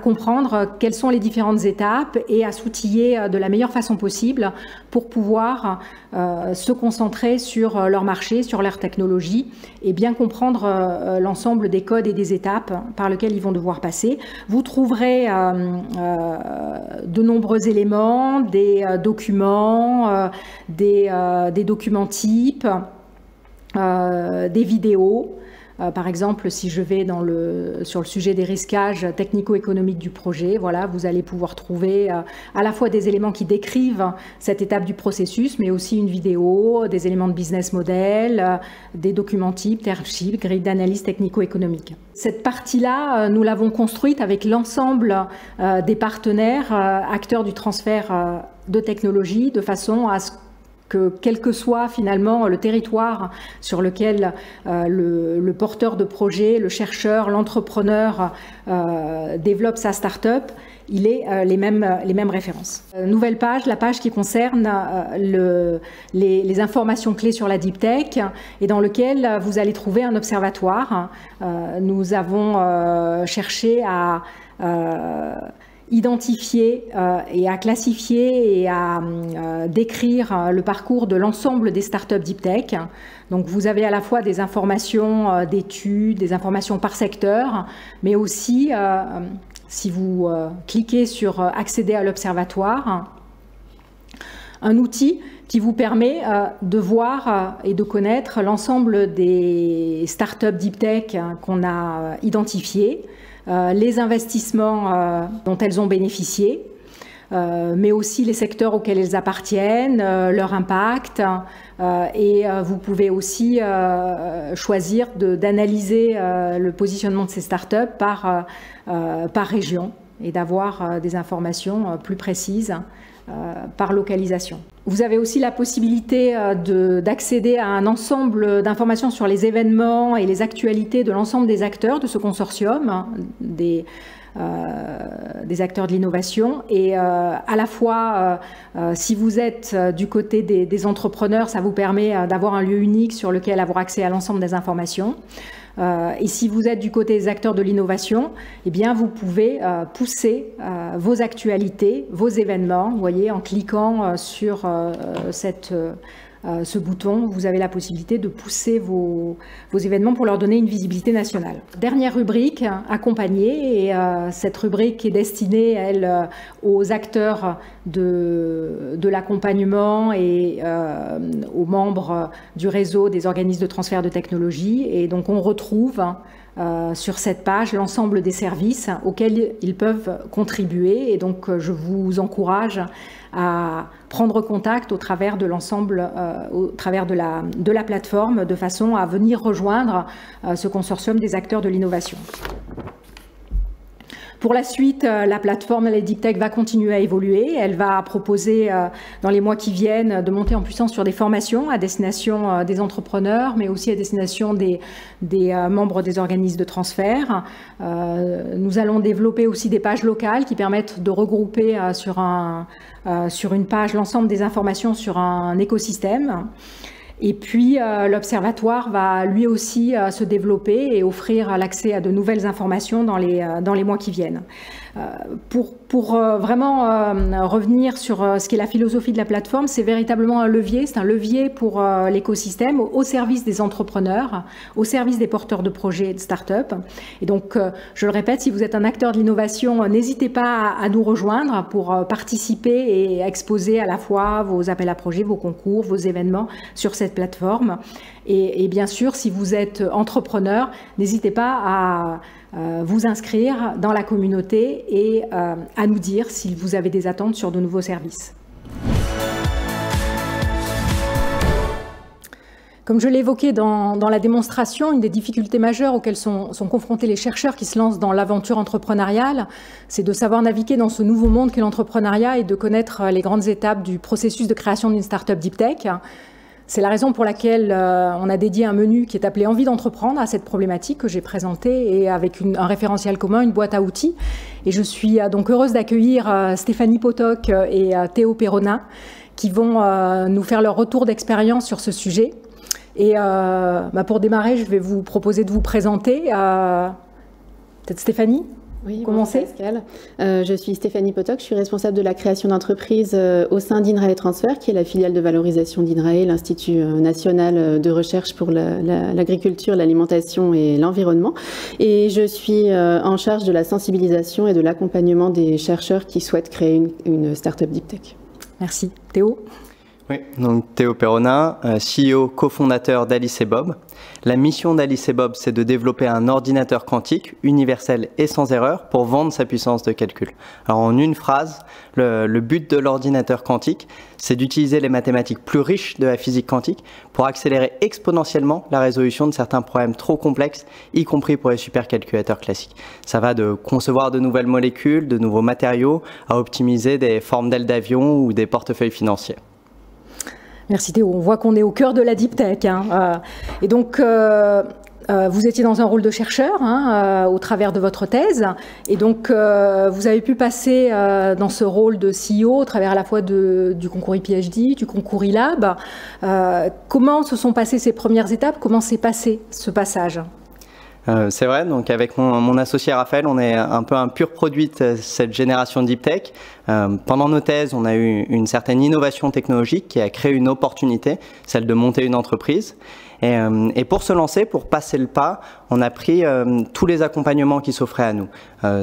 comprendre quelles sont les différentes étapes et à s'outiller de la meilleure façon possible pour pouvoir se concentrer sur leur marché, sur leur technologie et bien comprendre l'ensemble des codes et des étapes par lesquelles ils vont devoir passer. Vous trouverez de nombreux éléments, des documents, des documents types, des vidéos. Par exemple, si je vais sur le sujet des risquages technico-économiques du projet, voilà, vous allez pouvoir trouver à la fois des éléments qui décrivent cette étape du processus, mais aussi une vidéo, des éléments de business model, des documents types, term sheets, grilles d'analyse technico-économique. Cette partie-là, nous l'avons construite avec l'ensemble des partenaires, acteurs du transfert de technologie, de façon à ce que quel que soit finalement le territoire sur lequel le porteur de projet, le chercheur, l'entrepreneur développe sa start-up, il ait les mêmes références. Nouvelle page, la page qui concerne les informations clés sur la deep tech et dans lequel vous allez trouver un observatoire. Nous avons cherché à identifier et à classifier et à décrire le parcours de l'ensemble des startups deep tech. Donc vous avez à la fois des informations d'études, des informations par secteur, mais aussi, si vous cliquez sur accéder à l'observatoire, un outil qui vous permet de voir et de connaître l'ensemble des startups deep tech qu'on a identifiées, les investissements dont elles ont bénéficié, mais aussi les secteurs auxquels elles appartiennent, leur impact, et vous pouvez aussi choisir d'analyser le positionnement de ces startups par région et d'avoir des informations plus précises par localisation. Vous avez aussi la possibilité d'accéder à un ensemble d'informations sur les événements et les actualités de l'ensemble des acteurs de ce consortium, des acteurs de l'innovation. Et à la fois, si vous êtes du côté des entrepreneurs, ça vous permet d'avoir un lieu unique sur lequel avoir accès à l'ensemble des informations. Et si vous êtes du côté des acteurs de l'innovation, eh bien vous pouvez pousser vos actualités, vos événements. Vous voyez, en cliquant sur ce bouton, vous avez la possibilité de pousser vos événements pour leur donner une visibilité nationale. Dernière rubrique, accompagner, et cette rubrique est destinée, elle, aux acteurs de l'accompagnement et aux membres du réseau des organismes de transfert de technologie. Et donc on retrouve sur cette page l'ensemble des services auxquels ils peuvent contribuer. Et donc je vous encourage à prendre contact au travers de l'ensemble, au travers de la plateforme, de façon à venir rejoindre ce consortium des acteurs de l'innovation. Pour la suite, la plateforme Les Deep Tech va continuer à évoluer. Elle va proposer dans les mois qui viennent de monter en puissance sur des formations à destination des entrepreneurs, mais aussi à destination des membres des organismes de transfert. Nous allons développer aussi des pages locales qui permettent de regrouper sur une page l'ensemble des informations sur un écosystème. Et puis, l'Observatoire va lui aussi se développer et offrir l'accès à de nouvelles informations dans les mois qui viennent. Pour vraiment revenir sur ce qu'est la philosophie de la plateforme, c'est véritablement un levier, c'est un levier pour l'écosystème au service des entrepreneurs, au service des porteurs de projets et de start-up. Et donc, je le répète, si vous êtes un acteur de l'innovation, n'hésitez pas à nous rejoindre pour participer et exposer à la fois vos appels à projets, vos concours, vos événements sur cette plateforme. Et bien sûr, si vous êtes entrepreneur, n'hésitez pas à vous inscrire dans la communauté et à nous dire si vous avez des attentes sur de nouveaux services. Comme je l'ai évoqué dans la démonstration, une des difficultés majeures auxquelles sont confrontés les chercheurs qui se lancent dans l'aventure entrepreneuriale, c'est de savoir naviguer dans ce nouveau monde qu'est l'entrepreneuriat et de connaître les grandes étapes du processus de création d'une start-up deep tech. C'est la raison pour laquelle on a dédié un menu qui est appelé « Envie d'entreprendre » à cette problématique que j'ai présentée et avec un référentiel commun, une boîte à outils. Et je suis donc heureuse d'accueillir Stéphanie Potok et Théo Perronin qui vont nous faire leur retour d'expérience sur ce sujet. Et pour démarrer, je vais vous proposer de vous présenter. Peut-être Stéphanie ? Oui, commencer. Pascal. Je suis Stéphanie Potok, je suis responsable de la création d'entreprises au sein d'Inrae Transfer, qui est la filiale de valorisation d'Inrae, l'Institut national de recherche pour l'agriculture, l'alimentation et l'environnement. Et je suis en charge de la sensibilisation et de l'accompagnement des chercheurs qui souhaitent créer une start-up deep tech. Merci. Théo ? Oui, donc Théo Perronin, CEO, cofondateur d'Alice et Bob. La mission d'Alice et Bob, c'est de développer un ordinateur quantique universel et sans erreur pour vendre sa puissance de calcul. Alors en une phrase, le but de l'ordinateur quantique, c'est d'utiliser les mathématiques plus riches de la physique quantique pour accélérer exponentiellement la résolution de certains problèmes trop complexes, y compris pour les supercalculateurs classiques. Ça va de concevoir de nouvelles molécules, de nouveaux matériaux, à optimiser des formes d'ailes d'avion ou des portefeuilles financiers. Merci Théo, on voit qu'on est au cœur de la deep tech. Et donc, vous étiez dans un rôle de chercheur au travers de votre thèse. Et donc, vous avez pu passer dans ce rôle de CEO au travers à la fois du concours ePhD, du concours eLab. Comment se sont passées ces premières étapes? Comment s'est passé ce passage? C'est vrai, donc avec mon associé Raphaël, on est un peu un pur produit de cette génération deep tech. Pendant nos thèses, on a eu une certaine innovation technologique qui a créé une opportunité, celle de monter une entreprise. Et pour se lancer, pour passer le pas, on a pris tous les accompagnements qui s'offraient à nous.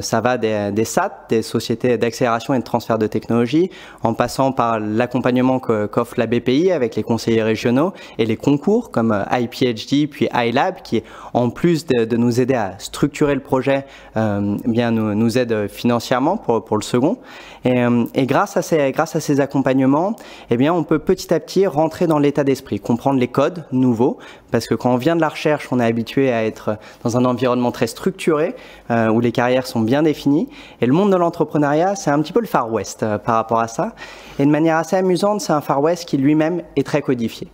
Ça va des SAT, des sociétés d'accélération et de transfert de technologie, en passant par l'accompagnement qu'offre la BPI avec les conseillers régionaux et les concours comme iPhD puis iLab qui, en plus de nous aider à structurer le projet, bien nous aide financièrement pour le second. Et grâce à ces accompagnements, eh bien, on peut petit à petit rentrer dans l'état d'esprit, comprendre les codes nouveaux, parce que quand on vient de la recherche, on est habitué à être dans un environnement très structuré, où les carrières sont bien définies. Et le monde de l'entrepreneuriat, c'est un petit peu le Far West par rapport à ça. Et de manière assez amusante, c'est un Far West qui lui-même est très codifié.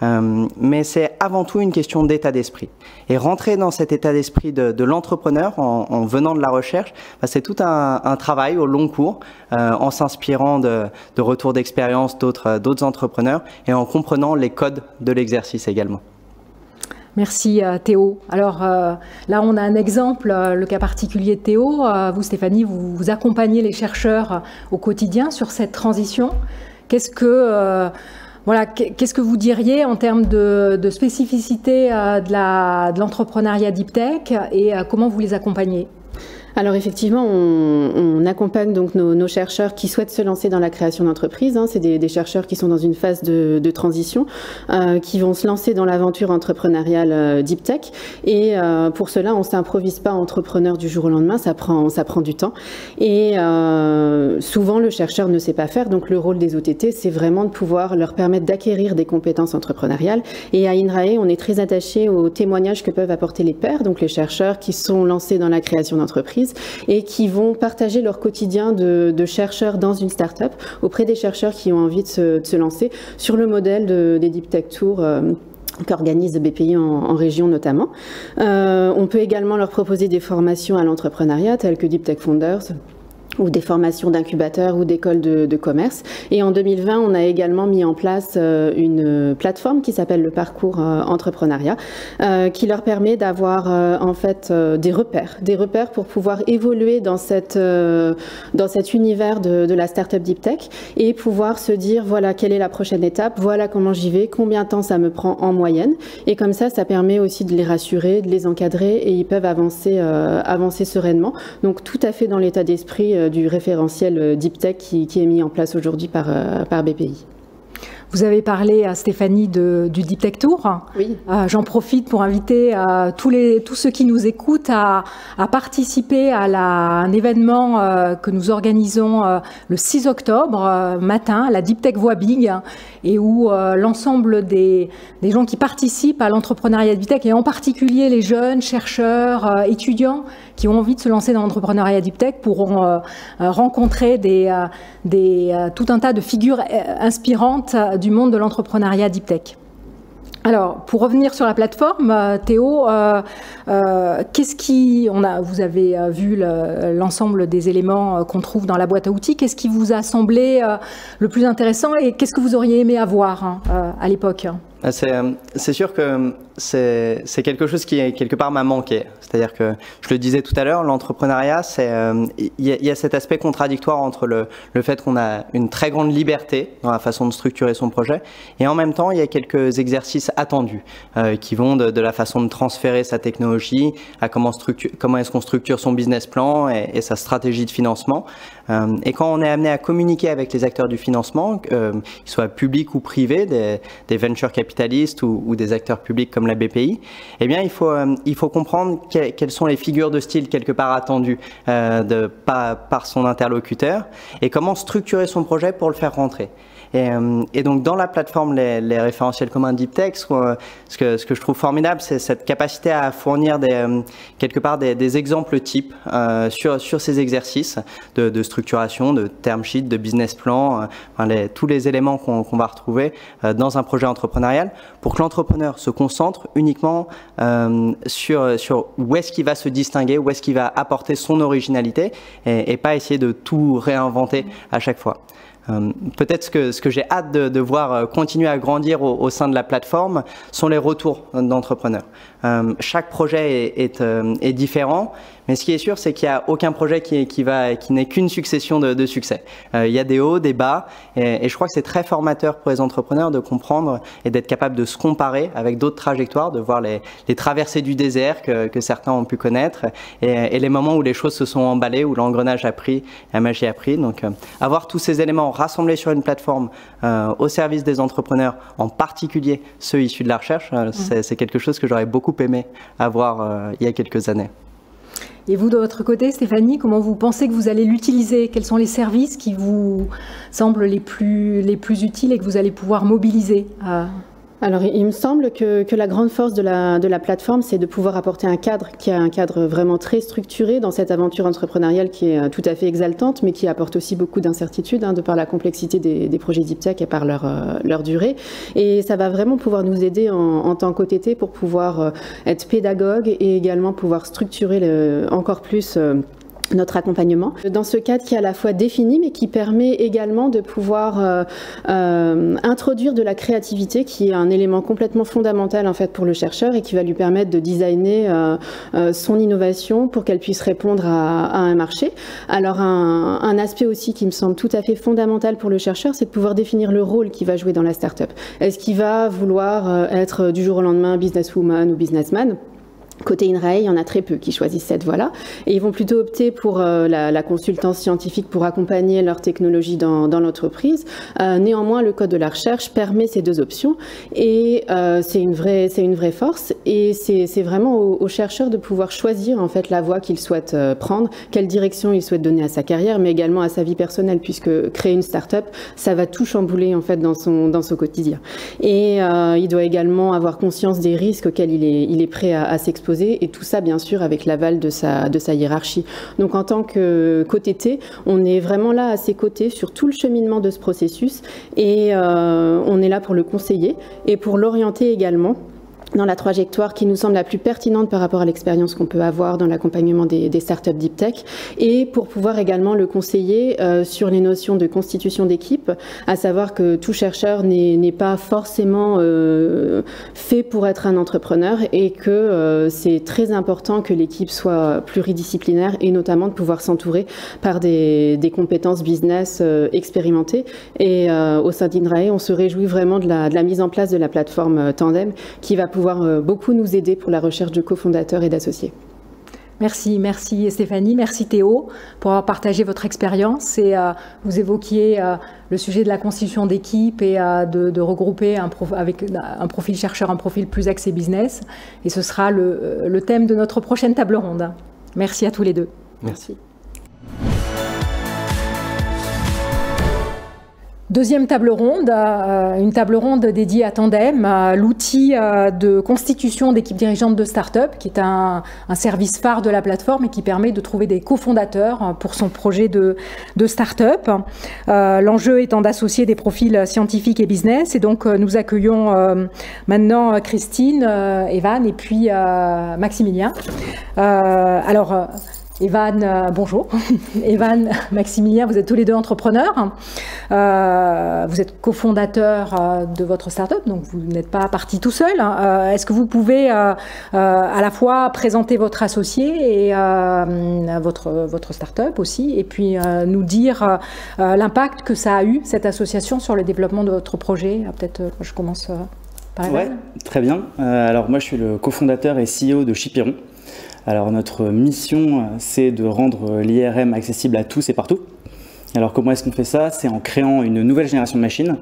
Mais c'est avant tout une question d'état d'esprit. Et rentrer dans cet état d'esprit de l'entrepreneur en venant de la recherche, c'est tout un travail au long cours, en s'inspirant de retours d'expérience d'autres entrepreneurs et en comprenant les codes de l'exercice également. Merci Théo. Alors là, on a un exemple, le cas particulier de Théo. Vous, Stéphanie, vous accompagnez les chercheurs au quotidien sur cette transition. Qu'est-ce que vous diriez en termes de spécificité de l'entrepreneuriat deep tech et comment vous les accompagnez ? Alors effectivement, on accompagne donc nos chercheurs qui souhaitent se lancer dans la création d'entreprises. C'est des chercheurs qui sont dans une phase de transition, qui vont se lancer dans l'aventure entrepreneuriale deep tech. Et pour cela, on s'improvise pas entrepreneur du jour au lendemain. Ça prend du temps. Et souvent, le chercheur ne sait pas faire. Donc le rôle des OTT, c'est vraiment de pouvoir leur permettre d'acquérir des compétences entrepreneuriales. Et à Inrae, on est très attaché aux témoignages que peuvent apporter les pairs, donc les chercheurs qui sont lancés dans la création d'entreprises et qui vont partager leur quotidien de chercheurs dans une start-up auprès des chercheurs qui ont envie de se lancer sur le modèle des Deep Tech Tours qu'organise BPI en région notamment. On peut également leur proposer des formations à l'entrepreneuriat telles que Deep Tech Founders ou des formations d'incubateurs ou d'écoles de commerce. Et en 2020, on a également mis en place une plateforme qui s'appelle le parcours entrepreneuriat, qui leur permet d'avoir en fait des repères pour pouvoir évoluer dans cet univers de la startup deep tech et pouvoir se dire voilà quelle est la prochaine étape, voilà comment j'y vais, combien de temps ça me prend en moyenne. Et comme ça permet aussi de les rassurer, de les encadrer et ils peuvent avancer sereinement. Donc tout à fait dans l'état d'esprit du référentiel Deep Tech qui est mis en place aujourd'hui par BPI. Vous avez parlé, Stéphanie, du Deep Tech Tour. Oui. J'en profite pour inviter tous ceux qui nous écoutent à participer à un événement que nous organisons le 6 octobre matin, la Deep Tech Voix Big, et où l'ensemble des gens qui participent à l'entrepreneuriat Deep Tech, et en particulier les jeunes chercheurs, étudiants qui ont envie de se lancer dans l'entrepreneuriat Deep Tech, pourront rencontrer tout un tas de figures inspirantes du monde de l'entrepreneuriat Deep Tech. Alors, pour revenir sur la plateforme, Théo, vous avez vu l'ensemble des éléments qu'on trouve dans la boîte à outils. Qu'est-ce qui vous a semblé le plus intéressant et qu'est-ce que vous auriez aimé avoir à l'époque ? C'est sûr que c'est quelque chose qui, quelque part, m'a manqué. C'est-à-dire que, je le disais tout à l'heure, l'entrepreneuriat, il y a cet aspect contradictoire entre le fait qu'on a une très grande liberté dans la façon de structurer son projet, et en même temps, il y a quelques exercices attendus qui vont de la façon de transférer sa technologie à comment est-ce qu'on structure son business plan et sa stratégie de financement. Et quand on est amené à communiquer avec les acteurs du financement, qu'ils soient publics ou privés, des venture capitalistes ou des acteurs publics comme la BPI, eh bien, il faut comprendre quelles sont les figures de style quelque part attendues par son interlocuteur et comment structurer son projet pour le faire rentrer. Et donc dans la plateforme, les référentiels communs Deep Tech, ce que je trouve formidable, c'est cette capacité à fournir quelque part des exemples types sur ces exercices de structuration, de term sheet, de business plan, tous les éléments qu'on va retrouver dans un projet entrepreneurial pour que l'entrepreneur se concentre uniquement sur où est-ce qu'il va se distinguer, où est-ce qu'il va apporter son originalité et pas essayer de tout réinventer à chaque fois. Peut-être ce que j'ai hâte de voir continuer à grandir au sein de la plateforme sont les retours d'entrepreneurs. Chaque projet est différent, mais ce qui est sûr, c'est qu'il n'y a aucun projet qui n'est qu'une succession de succès. Il y a des hauts, des bas, et je crois que c'est très formateur pour les entrepreneurs de comprendre et d'être capable de se comparer avec d'autres trajectoires, de voir les traversées du désert que certains ont pu connaître, et les moments où les choses se sont emballées, où l'engrenage a pris, la magie a pris. Donc, avoir tous ces éléments rassemblés sur une plateforme au service des entrepreneurs, en particulier ceux issus de la recherche, c'est quelque chose que j'aurais beaucoup aimé avoir il y a quelques années. Et vous, de votre côté, Stéphanie, comment vous pensez que vous allez l'utiliser? Quels sont les services qui vous semblent les plus utiles et que vous allez pouvoir mobiliser? Alors, il me semble que la grande force de la plateforme, c'est de pouvoir apporter un cadre qui a un cadre vraiment très structuré dans cette aventure entrepreneuriale qui est tout à fait exaltante, mais qui apporte aussi beaucoup d'incertitudes de par la complexité des projets Deep Tech et par leur durée. Et ça va vraiment pouvoir nous aider en tant qu'OTT pour pouvoir être pédagogue et également pouvoir structurer encore plus notre accompagnement dans ce cadre qui est à la fois défini mais qui permet également de pouvoir introduire de la créativité qui est un élément complètement fondamental en fait pour le chercheur et qui va lui permettre de designer son innovation pour qu'elle puisse répondre à un marché. Alors un aspect aussi qui me semble tout à fait fondamental pour le chercheur, c'est de pouvoir définir le rôle qu'il va jouer dans la start-up. Est-ce qu'il va vouloir être du jour au lendemain businesswoman ou businessman? Côté INRAE, il y en a très peu qui choisissent cette voie-là et ils vont plutôt opter pour la consultance scientifique pour accompagner leur technologie dans l'entreprise. Néanmoins, le code de la recherche permet ces deux options et c'est une vraie force et c'est vraiment aux chercheurs de pouvoir choisir en fait la voie qu'ils souhaitent prendre, quelle direction ils souhaitent donner à sa carrière, mais également à sa vie personnelle puisque créer une start-up, ça va tout chambouler en fait dans son quotidien. Et il doit également avoir conscience des risques auxquels il est prêt à s'exposer. Et tout ça, bien sûr, avec l'aval de sa hiérarchie. Donc, en tant qu'OTT, on est vraiment là à ses côtés sur tout le cheminement de ce processus et on est là pour le conseiller et pour l'orienter également dans la trajectoire qui nous semble la plus pertinente par rapport à l'expérience qu'on peut avoir dans l'accompagnement des startups deep tech, et pour pouvoir également le conseiller sur les notions de constitution d'équipe, à savoir que tout chercheur n'est pas forcément fait pour être un entrepreneur, et que c'est très important que l'équipe soit pluridisciplinaire, et notamment de pouvoir s'entourer par des compétences business expérimentées. Et au sein d'INRAE, on se réjouit vraiment de la mise en place de la plateforme Tandem, qui va pouvoir beaucoup nous aider pour la recherche de cofondateurs et d'associés. Merci Stéphanie, merci Théo pour avoir partagé votre expérience, et vous évoquiez le sujet de la constitution d'équipe et de regrouper avec un profil chercheur, un profil plus axé business, et ce sera le thème de notre prochaine table ronde. Merci à tous les deux. Merci. Deuxième table ronde, une table ronde dédiée à Tandem, l'outil de constitution d'équipe dirigeante de start-up, qui est un service phare de la plateforme et qui permet de trouver des cofondateurs pour son projet de start-up. L'enjeu étant d'associer des profils scientifiques et business, et donc nous accueillons maintenant Christine, Evan et puis Maximilien. Alors, Evan, bonjour. Evan, Maximilien, vous êtes tous les deux entrepreneurs. Vous êtes cofondateurs de votre start-up, donc vous n'êtes pas parti tout seul. Est-ce que vous pouvez à la fois présenter votre associé et votre start-up aussi, et puis nous dire l'impact que ça a eu, cette association, sur le développement de votre projet? Peut-être je commence par Evan. Ouais, très bien. Alors moi, je suis le cofondateur et CEO de Chipiron. Alors notre mission, c'est de rendre l'IRM accessible à tous et partout. Alors comment est-ce qu'on fait ça? C'est en créant une nouvelle génération de machines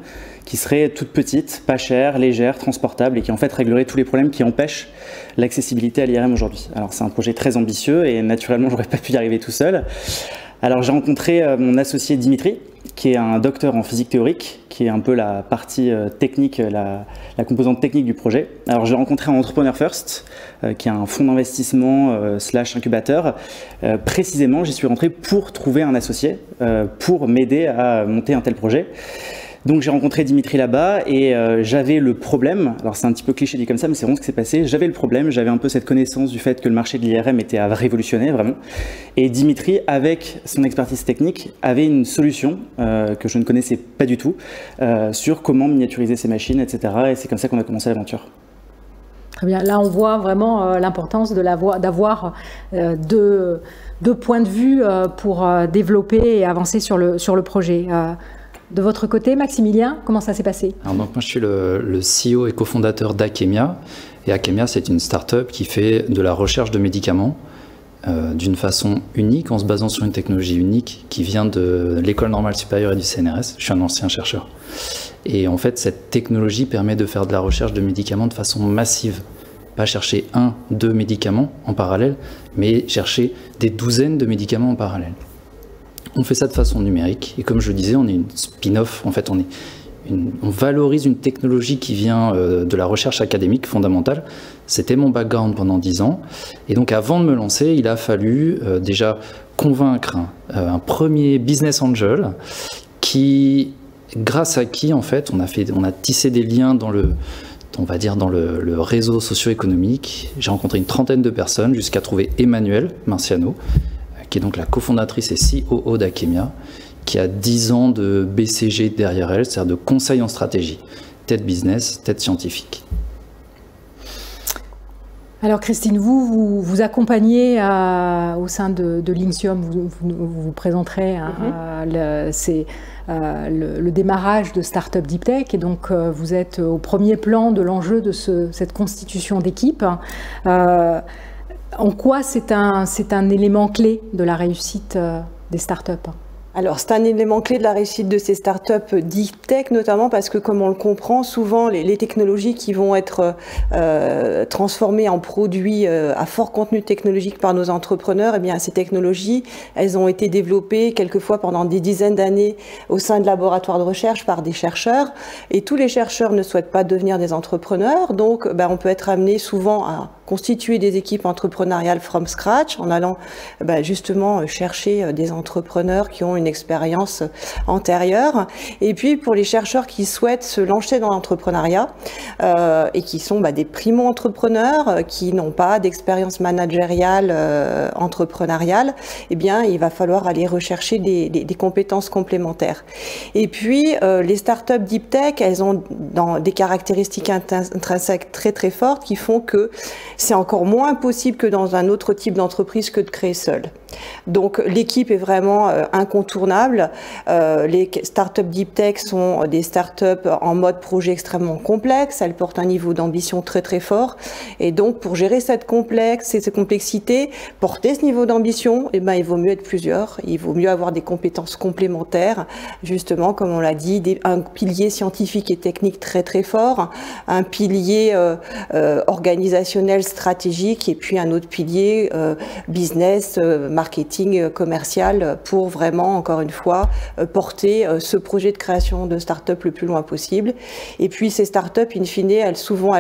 qui serait toute petite, pas chère, légère, transportable, et qui en fait réglerait tous les problèmes qui empêchent l'accessibilité à l'IRM aujourd'hui. Alors c'est un projet très ambitieux et naturellement j'aurais pas pu y arriver tout seul. Alors j'ai rencontré mon associé Dimitri, qui est un docteur en physique théorique, qui est un peu la partie technique, la composante technique du projet. Alors j'ai rencontré un Entrepreneur First, qui est un fonds d'investissement slash incubateur. Précisément, j'y suis rentré pour trouver un associé, pour m'aider à monter un tel projet. Donc j'ai rencontré Dimitri là-bas et j'avais le problème, alors c'est un petit peu cliché dit comme ça, mais c'est vraiment ce qui s'est passé, j'avais le problème, j'avais un peu cette connaissance du fait que le marché de l'IRM était à révolutionner vraiment, et Dimitri, avec son expertise technique, avait une solution que je ne connaissais pas du tout, sur comment miniaturiser ces machines, etc. Et c'est comme ça qu'on a commencé l'aventure. Très bien, là on voit vraiment l'importance d'avoir deux points de vue pour développer et avancer sur le projet. De votre côté, Maximilien, comment ça s'est passé? Alors donc moi je suis le CEO et cofondateur d'Akemia, et Akemia c'est une start-up qui fait de la recherche de médicaments d'une façon unique, en se basant sur une technologie unique qui vient de l'École normale supérieure et du CNRS. Je suis un ancien chercheur. Et en fait cette technologie permet de faire de la recherche de médicaments de façon massive. Pas chercher 1, 2 médicaments en parallèle, mais chercher des douzaines de médicaments en parallèle. On fait ça de façon numérique, et comme je le disais, on est une spin-off, en fait on valorise une technologie qui vient de la recherche académique fondamentale. C'était mon background pendant 10 ans, et donc avant de me lancer, il a fallu déjà convaincre un premier business angel, grâce à qui en fait on a tissé des liens dans le réseau socio-économique. J'ai rencontré une trentaine de personnes jusqu'à trouver Emmanuelle Marciano, qui est donc la cofondatrice et COO d'Akemia, qui a 10 ans de BCG derrière elle, c'est-à-dire de conseil en stratégie, tête business, tête scientifique. Alors Christine, vous accompagnez au sein de Linxium, vous présenterez le démarrage de Startup Deep Tech, et donc vous êtes au premier plan de l'enjeu de cette constitution d'équipe. En quoi c'est un élément clé de la réussite des startups? Alors, c'est un élément clé de la réussite de ces startups deep tech, notamment parce que, comme on le comprend, souvent les technologies qui vont être transformées en produits à fort contenu technologique par nos entrepreneurs, eh bien, ces technologies, elles ont été développées quelquefois pendant des dizaines d'années au sein de laboratoires de recherche par des chercheurs. Et tous les chercheurs ne souhaitent pas devenir des entrepreneurs, donc on peut être amené souvent à constituer des équipes entrepreneuriales from scratch, en allant justement chercher des entrepreneurs qui ont une expérience antérieure. Et puis pour les chercheurs qui souhaitent se lancer dans l'entrepreneuriat et qui sont des primo-entrepreneurs, qui n'ont pas d'expérience managériale entrepreneuriale, eh bien il va falloir aller rechercher des compétences complémentaires. Et puis les startups deep tech, elles ont des caractéristiques intrinsèques très très fortes qui font que c'est encore moins possible que dans un autre type d'entreprise que de créer seul. Donc l'équipe est vraiment incontournable. Les startups deep tech sont des startups en mode projet extrêmement complexe. Elles portent un niveau d'ambition très très fort. Et donc pour gérer cette complexité, porter ce niveau d'ambition, il vaut mieux être plusieurs. Il vaut mieux avoir des compétences complémentaires. Justement, comme on l'a dit, un pilier scientifique et technique très très fort, un pilier organisationnel stratégique et puis un autre pilier business, marketing commercial pour vraiment, encore une fois, porter ce projet de création de start-up le plus loin possible. Et puis ces start-up, in fine, elles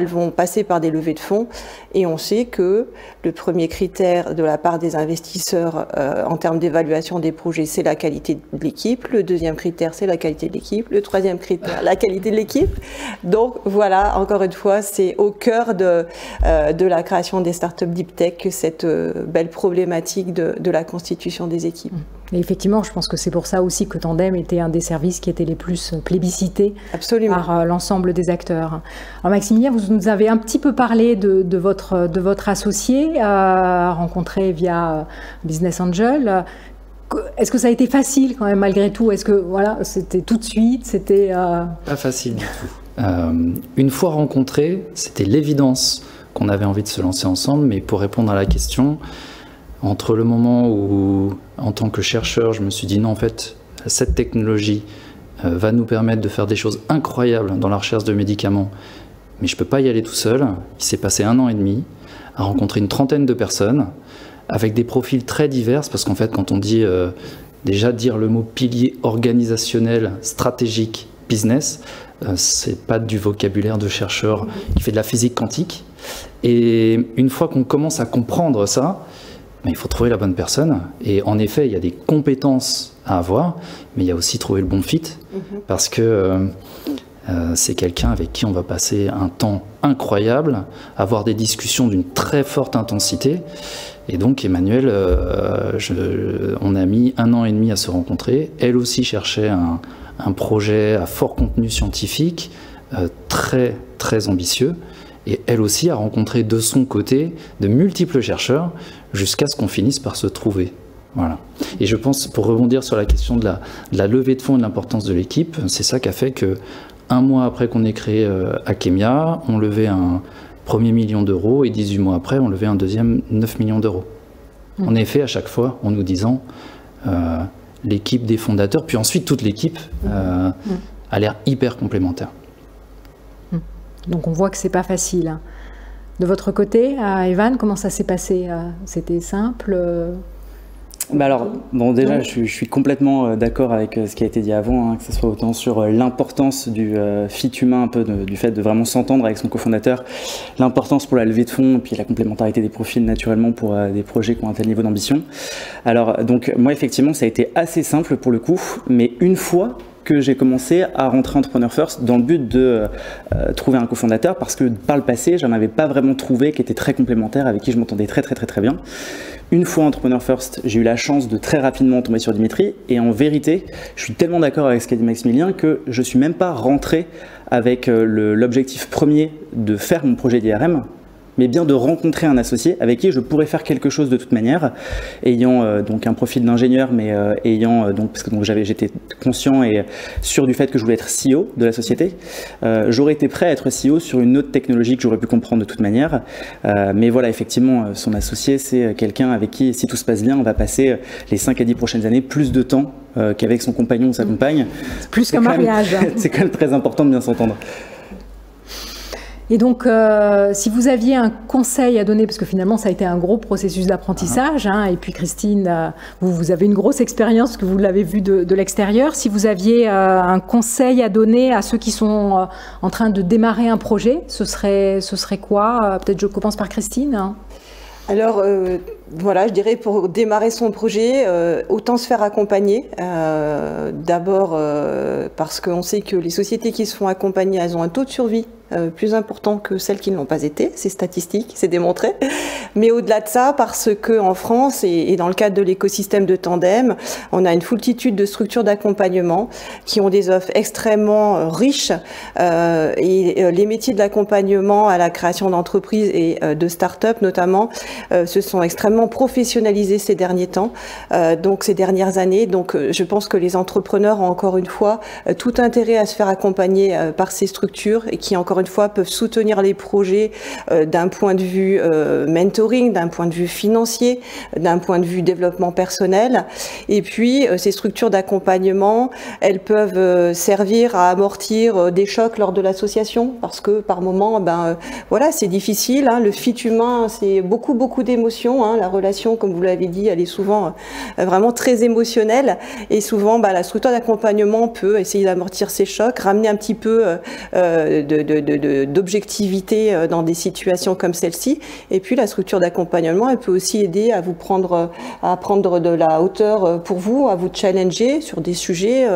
vont passer par des levées de fonds et on sait que le premier critère de la part des investisseurs en termes d'évaluation des projets, c'est la qualité de l'équipe. Le deuxième critère, c'est la qualité de l'équipe. Le troisième critère, la qualité de l'équipe. Donc voilà, encore une fois, c'est au cœur de la création des startups deep tech que cette belle problématique de la constitution des équipes. Et effectivement, je pense que c'est pour ça aussi que Tandem était un des services qui étaient les plus plébiscités par l'ensemble des acteurs. Alors Maximilien, vous nous avez un petit peu parlé de votre associé rencontré via Business Angel. Est-ce que ça a été facile quand même malgré tout? Est-ce que voilà, c'était tout de suite, c'était Pas facile du tout. Une fois rencontrés, c'était l'évidence qu'on avait envie de se lancer ensemble, mais pour répondre à la question, entre le moment où, en tant que chercheur, je me suis dit non, en fait, cette technologie va nous permettre de faire des choses incroyables dans la recherche de médicaments, mais je ne peux pas y aller tout seul. Il s'est passé 1 an et demi à rencontrer une trentaine de personnes avec des profils très divers, parce qu'en fait, quand on dit déjà dire le mot pilier organisationnel, stratégique, business, c'est pas du vocabulaire de chercheur qui fait de la physique quantique. Et une fois qu'on commence à comprendre ça, il faut trouver la bonne personne. Et en effet, il y a des compétences à avoir, mais il y a aussi trouver le bon fit, parce que c'est quelqu'un avec qui on va passer un temps incroyable, avoir des discussions d'une très forte intensité. Et donc Emmanuel, on a mis 1 an et demi à se rencontrer. Elle aussi cherchait un projet à fort contenu scientifique, très très ambitieux. Et elle aussi a rencontré de son côté de multiples chercheurs jusqu'à ce qu'on finisse par se trouver. Voilà. Et je pense, pour rebondir sur la question de la levée de fonds et de l'importance de l'équipe, c'est ça qui a fait que 1 mois après qu'on ait créé Akemia, on levait un premier 1 million d'euros et 18 mois après, on levait un deuxième 9 millions d'euros. En effet, à chaque fois, en nous disant l'équipe des fondateurs, puis ensuite toute l'équipe a l'air hyper complémentaire. Donc on voit que c'est pas facile. De votre côté, Evan, comment ça s'est passé? C'était simple? Alors, bon, déjà, je suis complètement d'accord avec ce qui a été dit avant, que ce soit autant sur l'importance du fit humain, un peu du fait de vraiment s'entendre avec son cofondateur, l'importance pour la levée de fonds, puis la complémentarité des profils naturellement pour des projets qui ont un tel niveau d'ambition. Alors, donc, moi, effectivement, ça a été assez simple pour le coup, mais une fois que j'ai commencé à rentrer Entrepreneur First dans le but de trouver un cofondateur, parce que par le passé, j'en avais pas vraiment trouvé qui était très complémentaire, avec qui je m'entendais très bien. Une fois Entrepreneur First, j'ai eu la chance de très rapidement tomber sur Dimitri, et en vérité, je suis tellement d'accord avec ce qu'a dit Maximilien que je suis même pas rentré avec l'objectif premier de faire mon projet d'IRM, mais bien de rencontrer un associé avec qui je pourrais faire quelque chose de toute manière, ayant donc un profil d'ingénieur, mais parce que j'étais conscient et sûr du fait que je voulais être CEO de la société. J'aurais été prêt à être CEO sur une autre technologie que j'aurais pu comprendre de toute manière, mais voilà, effectivement, son associé, c'est quelqu'un avec qui, si tout se passe bien, on va passer les 5 à 10 prochaines années plus de temps qu'avec son compagnon ou sa compagne. Plus qu'un mariage. C'est quand même très important de bien s'entendre. Et donc, si vous aviez un conseil à donner, parce que finalement, ça a été un gros processus d'apprentissage, hein, et puis Christine, vous avez une grosse expérience, parce que vous l'avez vu de l'extérieur. Si vous aviez un conseil à donner à ceux qui sont en train de démarrer un projet, ce serait quoi? Peut-être je commence par Christine. Alors, voilà, je dirais pour démarrer son projet, autant se faire accompagner. D'abord parce qu'on sait que les sociétés qui se font accompagner, elles ont un taux de survie plus important que celles qui ne l'ont pas été. C'est statistique, c'est démontré. Mais au-delà de ça, parce que en France et dans le cadre de l'écosystème de Tandem, on a une foultitude de structures d'accompagnement qui ont des offres extrêmement riches. Et les métiers de l'accompagnement à la création d'entreprises et de start-up notamment se sont extrêmement professionnalisés ces derniers temps, donc ces dernières années. Donc je pense que les entrepreneurs ont encore une fois tout intérêt à se faire accompagner par ces structures et qui encore une fois peuvent soutenir les projets d'un point de vue mentoring, d'un point de vue financier, d'un point de vue développement personnel. Et puis ces structures d'accompagnement, elles peuvent servir à amortir des chocs lors de l'association, parce que par moment, voilà, c'est difficile, hein, le fit humain, c'est beaucoup d'émotions, hein, la relation, comme vous l'avez dit, elle est souvent vraiment très émotionnelle, et souvent la structure d'accompagnement peut essayer d'amortir ces chocs, ramener un petit peu d'objectivité dans des situations comme celle-ci. Et puis la structure d'accompagnement, elle peut aussi aider à vous prendre de la hauteur pour vous, à vous challenger sur des sujets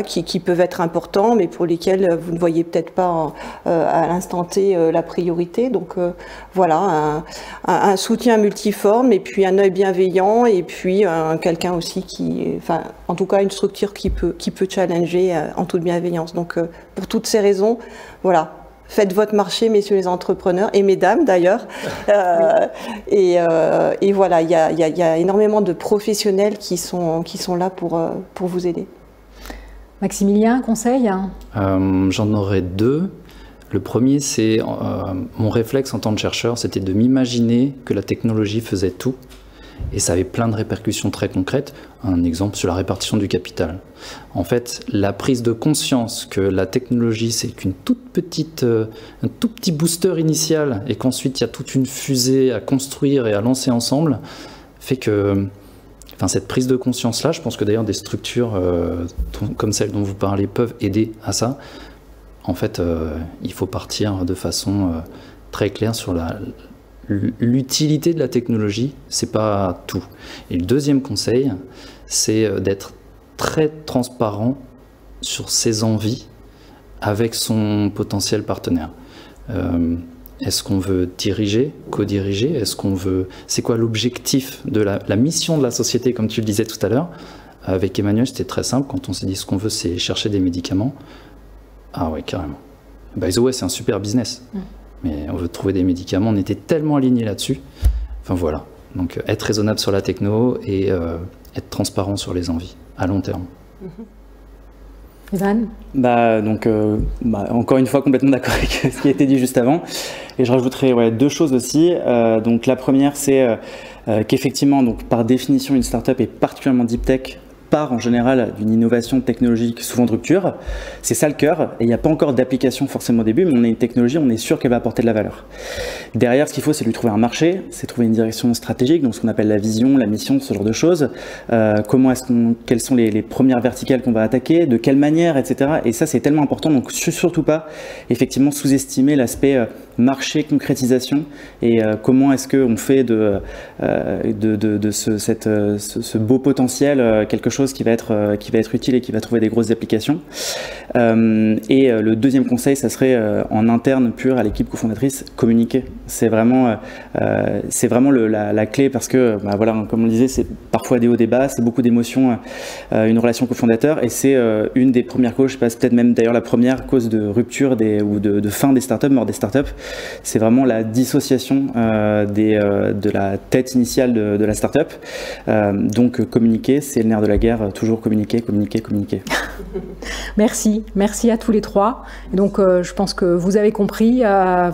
qui peuvent être importants, mais pour lesquels vous ne voyez peut-être pas à l'instant T la priorité. Donc voilà, un soutien multiforme, et puis un œil bienveillant, et puis quelqu'un aussi en tout cas une structure qui peut challenger en toute bienveillance. Donc pour toutes ces raisons, voilà, faites votre marché, messieurs les entrepreneurs, et mesdames d'ailleurs. Et voilà, il y a énormément de professionnels qui sont là pour vous aider. Maximilien, conseil? J'en aurais deux. Le premier, c'est mon réflexe en tant que chercheur, c'était de m'imaginer que la technologie faisait tout. Et ça avait plein de répercussions très concrètes. Un exemple sur la répartition du capital. En fait, la prise de conscience que la technologie, c'est qu'une un tout petit booster initial, et qu'ensuite il y a toute une fusée à construire et à lancer ensemble, fait que cette prise de conscience-là, je pense que d'ailleurs des structures comme celle dont vous parlez peuvent aider à ça. En fait, il faut partir de façon très claire sur l'utilité de la technologie, c'est pas tout. Et le deuxième conseil, c'est d'être très transparent sur ses envies avec son potentiel partenaire. Est-ce qu'on veut diriger, co-diriger? Est-ce qu'on veut... C'est quoi l'objectif de la mission de la société, comme tu le disais tout à l'heure? Avec Emmanuel, c'était très simple. Quand on s'est dit ce qu'on veut, c'est chercher des médicaments. Ah ouais, carrément. By the way, c'est un super business. Mais on veut trouver des médicaments. On était tellement alignés là-dessus. Enfin voilà. Donc être raisonnable sur la techno et être transparent sur les envies à long terme. Ivan? Encore une fois, complètement d'accord avec ce qui a été dit juste avant. Et je rajouterai deux choses aussi. Donc la première, c'est qu'effectivement, par définition, une startup est particulièrement deep tech, part en général d'une innovation technologique souvent de rupture. C'est ça le cœur, et il n'y a pas encore d'application forcément au début, mais on a une technologie, on est sûr qu'elle va apporter de la valeur. Derrière, ce qu'il faut, c'est lui trouver un marché, c'est trouver une direction stratégique, donc ce qu'on appelle la vision, la mission, ce genre de choses. Quelles sont les premières verticales qu'on va attaquer, de quelle manière, etc. Et ça, c'est tellement important, donc surtout pas effectivement sous-estimer l'aspect marché, concrétisation, et comment est-ce qu'on fait de ce beau potentiel quelque chose qui va être utile et qui va trouver des grosses applications. Et le deuxième conseil, ça serait en interne pur à l'équipe cofondatrice, communiquer. C'est vraiment la clé, parce que voilà, comme on le disait, c'est parfois des hauts, des bas, c'est beaucoup d'émotions, une relation cofondateur, et c'est une des premières causes, je sais pas, peut-être même d'ailleurs la première cause de rupture ou de fin des startups, mort des startups, c'est vraiment la dissociation de la tête initiale de la start-up. Donc communiquer, c'est le nerf de la guerre, toujours communiquer, communiquer, communiquer. Merci à tous les trois. Et donc je pense que vous avez compris,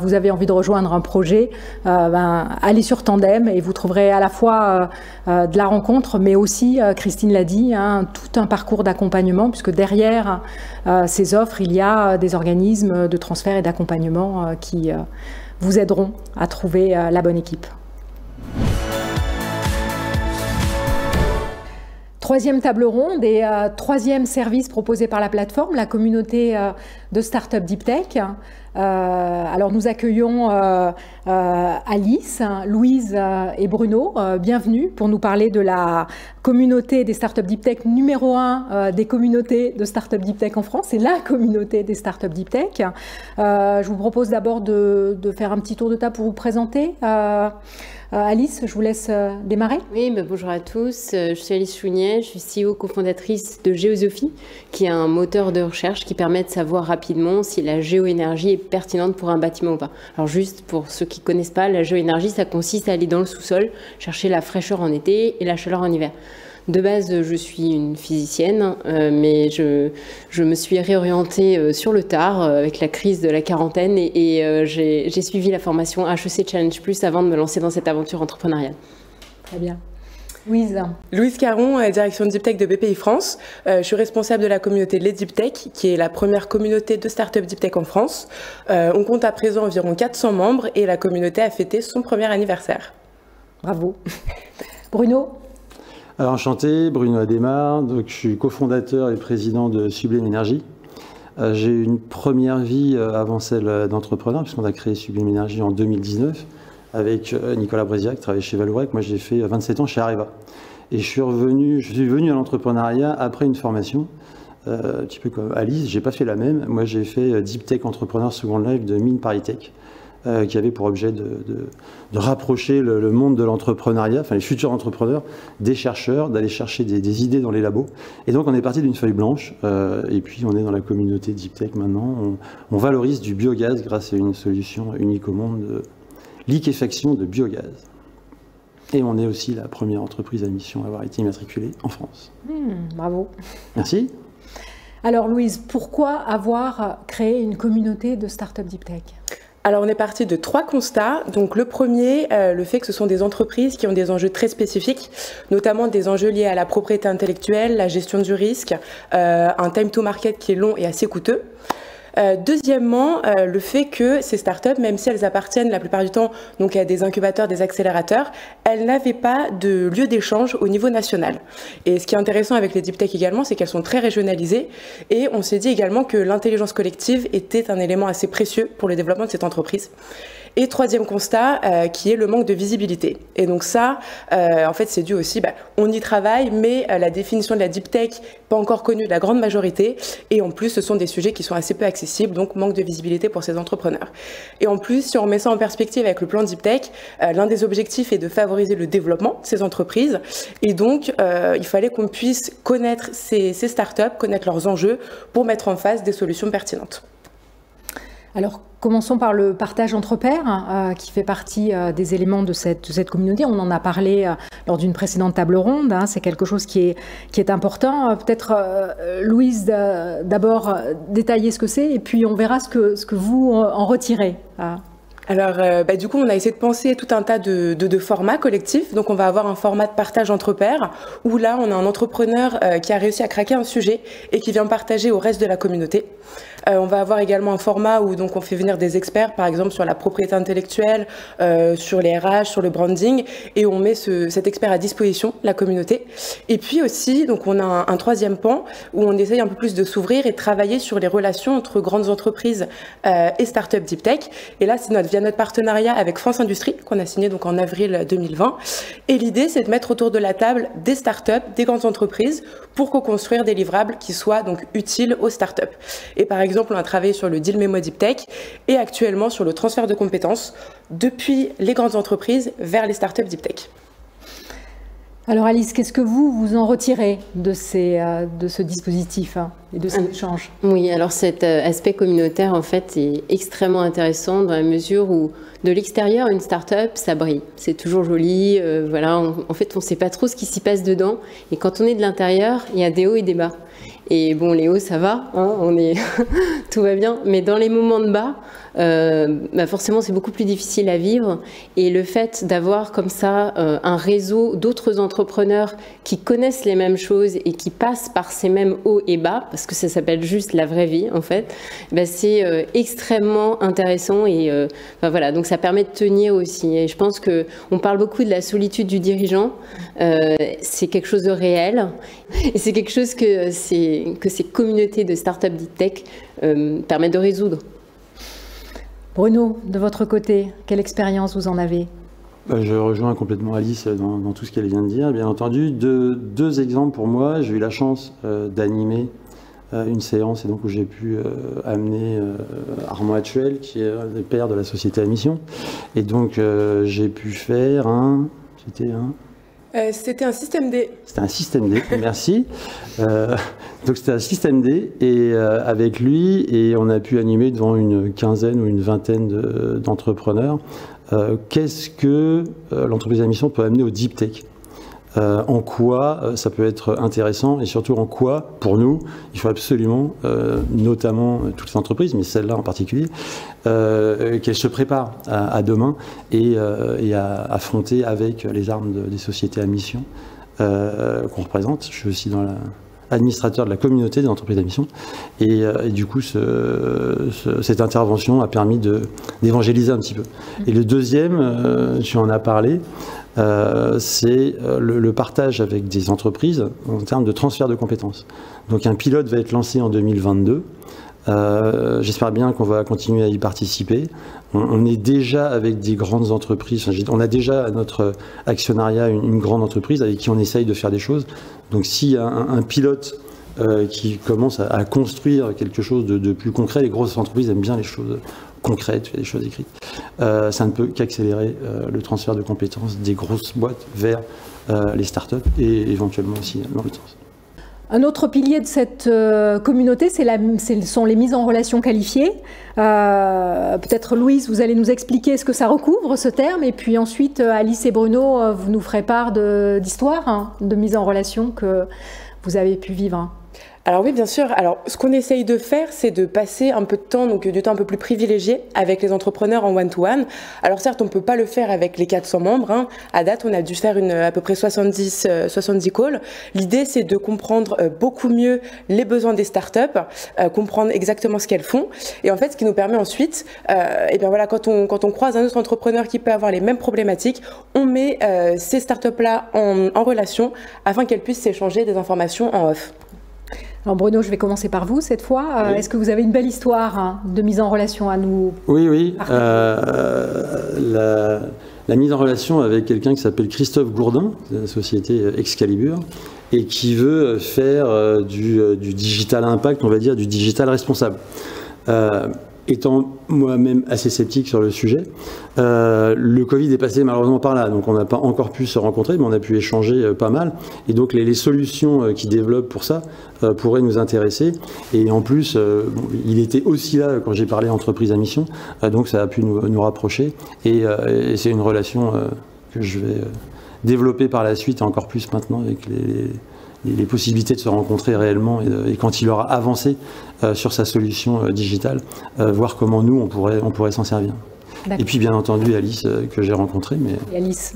vous avez envie de rejoindre un projet, allez sur Tandem et vous trouverez à la fois de la rencontre, mais aussi, Christine l'a dit, tout un parcours d'accompagnement, puisque derrière ces offres, il y a des organismes de transfert et d'accompagnement qui vous aideront à trouver la bonne équipe. Troisième table ronde et troisième service proposé par la plateforme, la communauté de start-up Deep Tech. Alors nous accueillons Alice, Louise et Bruno. Bienvenue pour nous parler de la communauté des start-up Deep Tech numéro 1 des communautés de start-up Deep Tech en France. C'est la communauté des start-up Deep Tech. Je vous propose d'abord de faire un petit tour de table pour vous présenter. Alice, je vous laisse démarrer. Oui, bonjour à tous. Je suis Alice Chounier, je suis CEO cofondatrice de Géosophie, qui est un moteur de recherche qui permet de savoir rapidement si la géoénergie est pertinente pour un bâtiment ou pas. Alors juste pour ceux qui ne connaissent pas, la géoénergie, ça consiste à aller dans le sous-sol, chercher la fraîcheur en été et la chaleur en hiver. De base, je suis une physicienne, mais je me suis réorientée sur le tard avec la crise de la quarantaine et j'ai suivi la formation HEC Challenge Plus avant de me lancer dans cette aventure entrepreneuriale. Très bien. Louise. Louise Caron, direction Deep Tech de BPI France. Je suis responsable de la communauté Les Deep Tech, qui est la première communauté de start-up Deep Tech en France. On compte à présent environ 400 membres et la communauté a fêté son premier anniversaire. Bravo. Bruno. Alors, enchanté, Bruno Adémar, donc je suis cofondateur et président de Sublime Énergie. J'ai eu une première vie avant celle d'entrepreneur, puisqu'on a créé Sublime Énergie en 2019 avec Nicolas Bréziac, qui travaillait chez Vallourec. Moi, j'ai fait 27 ans chez Areva. Et je suis venu à l'entrepreneuriat après une formation, un petit peu comme Alice, j'ai pas fait la même. Moi, j'ai fait Deep Tech Entrepreneur Second Life de Mine Paris Tech, qui avait pour objet de rapprocher le monde de l'entrepreneuriat, enfin les futurs entrepreneurs, des chercheurs, d'aller chercher des idées dans les labos. Et donc on est parti d'une feuille blanche, et puis on est dans la communauté Deep Tech maintenant. On valorise du biogaz grâce à une solution unique au monde de liquéfaction de biogaz. Et on est aussi la première entreprise à mission à avoir été immatriculée en France. Bravo. Merci. Alors Louise, pourquoi avoir créé une communauté de start-up Deep Tech ? Alors on est parti de 3 constats. Donc le premier, le fait que ce sont des entreprises qui ont des enjeux très spécifiques, notamment des enjeux liés à la propriété intellectuelle, la gestion du risque, un time to market qui est long et assez coûteux. Deuxièmement, le fait que ces startups, même si elles appartiennent la plupart du temps donc à des incubateurs, des accélérateurs, elles n'avaient pas de lieu d'échange au niveau national. Et ce qui est intéressant avec les deep tech également, c'est qu'elles sont très régionalisées et on s'est dit également que l'intelligence collective était un élément assez précieux pour le développement de cette entreprise. Et troisième constat, qui est le manque de visibilité. Et donc ça, en fait, c'est dû aussi, on y travaille, mais la définition de la deep tech, pas encore connue de la grande majorité. Et en plus, ce sont des sujets qui sont assez peu accessibles, donc manque de visibilité pour ces entrepreneurs. Et en plus, si on remet ça en perspective avec le plan deep tech, l'un des objectifs est de favoriser le développement de ces entreprises. Et donc, il fallait qu'on puisse connaître ces startups, connaître leurs enjeux pour mettre en face des solutions pertinentes. Alors, commençons par le partage entre pairs, qui fait partie des éléments de cette communauté. On en a parlé lors d'une précédente table ronde. C'est quelque chose qui est important. Peut-être, Louise, d'abord détailler ce que c'est, et puis on verra ce que vous en retirez. Alors, du coup, on a essayé de penser tout un tas de formats collectifs. Donc, on va avoir un format de partage entre pairs, où là, on a un entrepreneur qui a réussi à craquer un sujet et qui vient partager au reste de la communauté. On va avoir également un format où donc on fait venir des experts, par exemple sur la propriété intellectuelle, sur les RH, sur le branding, et on met cet expert à disposition de la communauté. Et puis aussi, donc on a un troisième pan où on essaye un peu plus de s'ouvrir et de travailler sur les relations entre grandes entreprises et start-up deep tech. Et là, c'est via notre partenariat avec France Industrie qu'on a signé donc en avril 2020. Et l'idée, c'est de mettre autour de la table des start-up, des grandes entreprises pour co-construire des livrables qui soient donc utiles aux start-up. Et par exemple, on a travaillé sur le deal Memo Deep Tech et actuellement sur le transfert de compétences depuis les grandes entreprises vers les startups Deep Tech. Alors Alice, qu'est-ce que vous en retirez de ce dispositif et de cet échange? Oui, alors cet aspect communautaire, en fait, est extrêmement intéressant dans la mesure où, de l'extérieur, une start-up, ça brille. C'est toujours joli, voilà. En fait, on ne sait pas trop ce qui s'y passe dedans. Et quand on est de l'intérieur, il y a des hauts et des bas. Et bon, les hauts, ça va, hein, tout va bien. Mais dans les moments de bas, forcément, c'est beaucoup plus difficile à vivre. Et le fait d'avoir comme ça un réseau d'autres entrepreneurs qui connaissent les mêmes choses et qui passent par ces mêmes hauts et bas, parce que ça s'appelle juste la vraie vie, en fait, c'est extrêmement intéressant. Et voilà, donc ça permet de tenir aussi. Et je pense qu'on parle beaucoup de la solitude du dirigeant. C'est quelque chose de réel. Et c'est quelque chose que ces communautés de start-up deep tech permettent de résoudre. Bruno, de votre côté, quelle expérience vous en avez? Je rejoins complètement Alice dans tout ce qu'elle vient de dire. Bien entendu, deux exemples pour moi. J'ai eu la chance d'animer une séance et donc où j'ai pu amener Armand Hatchuel, qui est le père de la société à mission. Et donc j'ai pu faire C'était un système D. C'était un système D, merci. Donc c'était un système D et avec lui, et on a pu animer devant une quinzaine ou une vingtaine d'entrepreneurs. Qu'est-ce que l'entreprise à mission peut amener au deep tech? En quoi ça peut être intéressant et surtout en quoi, pour nous, il faut absolument, notamment toutes les entreprises, mais celle-là en particulier, qu'elles se préparent à demain et à affronter avec les armes des sociétés à mission qu'on représente. Je suis aussi dans administrateur de la communauté des entreprises à mission et du coup cette intervention a permis d'évangéliser un petit peu. Et le deuxième, tu en as parlé, c'est le partage avec des entreprises en termes de transfert de compétences. Donc un pilote va être lancé en 2022. J'espère bien qu'on va continuer à y participer. On est déjà avec des grandes entreprises, on a déjà à notre actionnariat une grande entreprise avec qui on essaye de faire des choses. Donc s'il y a un pilote qui commence à construire quelque chose de plus concret, les grosses entreprises aiment bien les choses concrètes, les choses écrites. Ça ne peut qu'accélérer le transfert de compétences des grosses boîtes vers les startups et éventuellement aussi dans l'autre sens. Un autre pilier de cette communauté, ce sont les mises en relation qualifiées. Peut-être Louise, vous allez nous expliquer ce que ça recouvre, ce terme, et puis ensuite Alice et Bruno, vous nous ferez part d'histoires de mise en relation que vous avez pu vivre. Alors oui, bien sûr. Alors, ce qu'on essaye de faire, c'est de passer un peu de temps, donc du temps un peu plus privilégié avec les entrepreneurs en one-to-one. Alors certes, on ne peut pas le faire avec les 400 membres. À date, on a dû faire à peu près 70 calls. L'idée, c'est de comprendre beaucoup mieux les besoins des startups, comprendre exactement ce qu'elles font. Et en fait, ce qui nous permet ensuite, quand on croise un autre entrepreneur qui peut avoir les mêmes problématiques, on met ces startups-là en relation afin qu'elles puissent s'échanger des informations en off. Alors Bruno, je vais commencer par vous cette fois. Oui. Est-ce que vous avez une belle histoire de mise en relation à nous? Oui. La mise en relation avec quelqu'un qui s'appelle Christophe Gourdin, de la société Excalibur, et qui veut faire du digital impact, on va dire du digital responsable. Étant moi-même assez sceptique sur le sujet, le Covid est passé malheureusement par là, donc on n'a pas encore pu se rencontrer, mais on a pu échanger pas mal. Et donc les solutions qu'ils développent pour ça pourraient nous intéresser. Et en plus, il était aussi là quand j'ai parlé entreprise à mission, donc ça a pu nous rapprocher. Et c'est une relation que je vais développer par la suite, et encore plus maintenant avec les possibilités de se rencontrer réellement et quand il aura avancé sur sa solution digitale, voir comment nous, on pourrait s'en servir. Et puis bien entendu Alice, que j'ai rencontrée. Et Alice.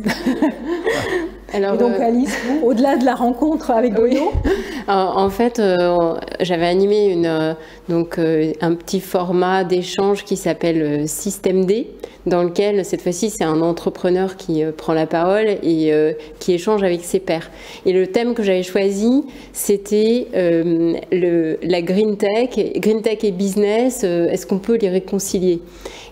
Alors, et donc Alice, au-delà de la rencontre avec Bruno, en fait, j'avais animé un petit format d'échange qui s'appelle Système D, dans lequel cette fois-ci c'est un entrepreneur qui prend la parole et qui échange avec ses pairs. Et le thème que j'avais choisi, c'était la green tech et business. Est-ce qu'on peut les réconcilier?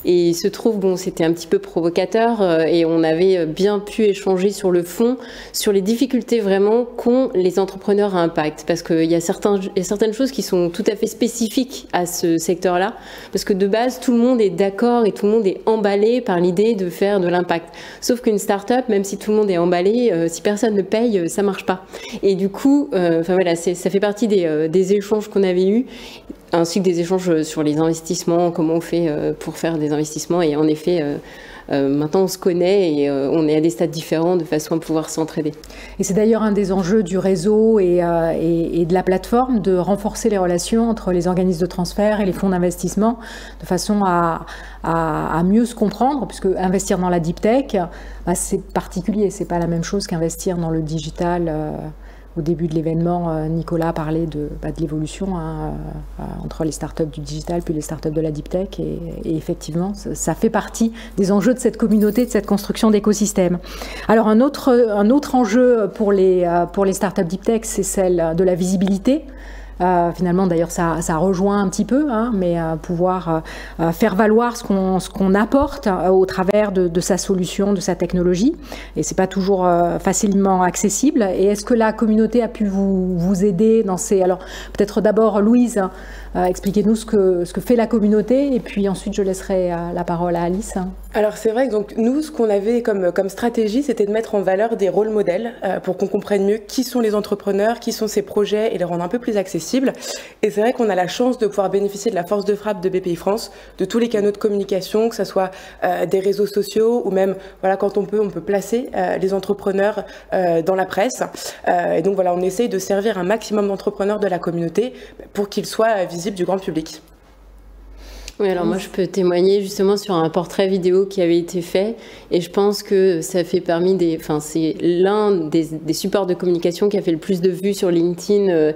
Et il se trouve, c'était un petit peu provocateur et on avait bien pu échanger sur le fond sur les difficultés vraiment qu'ont les entrepreneurs à impact. Parce qu'il y a certaines choses qui sont tout à fait spécifiques à ce secteur-là. Parce que de base, tout le monde est d'accord et tout le monde est emballé par l'idée de faire de l'impact. Sauf qu'une start-up, même si tout le monde est emballé, si personne ne paye, ça marche pas. Et du coup, voilà, ça fait partie des échanges qu'on avait eus, ainsi que des échanges sur les investissements, comment on fait pour faire des investissements. Et en effet, maintenant on se connaît et on est à des stades différents de façon à pouvoir s'entraider. Et c'est d'ailleurs un des enjeux du réseau et de la plateforme, de renforcer les relations entre les organismes de transfert et les fonds d'investissement, de façon à mieux se comprendre, puisque investir dans la deep tech, c'est particulier, c'est pas la même chose qu'investir dans le digital. Au début de l'événement, Nicolas parlait de l'évolution entre les startups du digital puis les startups de la deep tech. Et effectivement, ça fait partie des enjeux de cette communauté, de cette construction d'écosystème. Alors un autre enjeu pour les startups deep tech, c'est celle de la visibilité. Finalement, d'ailleurs, ça rejoint un petit peu, mais pouvoir faire valoir ce qu'on apporte au travers de sa solution, de sa technologie. Et c'est pas toujours facilement accessible. Et est-ce que la communauté a pu vous aider dans ces... Alors, peut-être d'abord, Louise, expliquez-nous ce que fait la communauté, et puis ensuite, je laisserai la parole à Alice. Alors, c'est vrai que donc, nous, ce qu'on avait comme stratégie, c'était de mettre en valeur des rôles modèles pour qu'on comprenne mieux qui sont les entrepreneurs, qui sont ces projets, et les rendre un peu plus accessibles. Et c'est vrai qu'on a la chance de pouvoir bénéficier de la force de frappe de BPI France, de tous les canaux de communication, que ce soit des réseaux sociaux ou même, voilà, quand on peut placer les entrepreneurs dans la presse. Et donc voilà, on essaye de servir un maximum d'entrepreneurs de la communauté pour qu'ils soient visibles du grand public. Oui, alors moi je peux témoigner justement sur un portrait vidéo qui avait été fait, et je pense que ça fait c'est l'un des supports de communication qui a fait le plus de vues sur LinkedIn.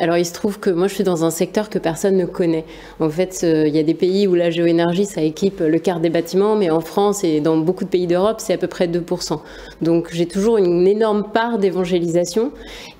Alors il se trouve que moi je suis dans un secteur que personne ne connaît. En fait, il y a des pays où la géoénergie ça équipe le quart des bâtiments, mais en France et dans beaucoup de pays d'Europe c'est à peu près 2%. Donc j'ai toujours une énorme part d'évangélisation,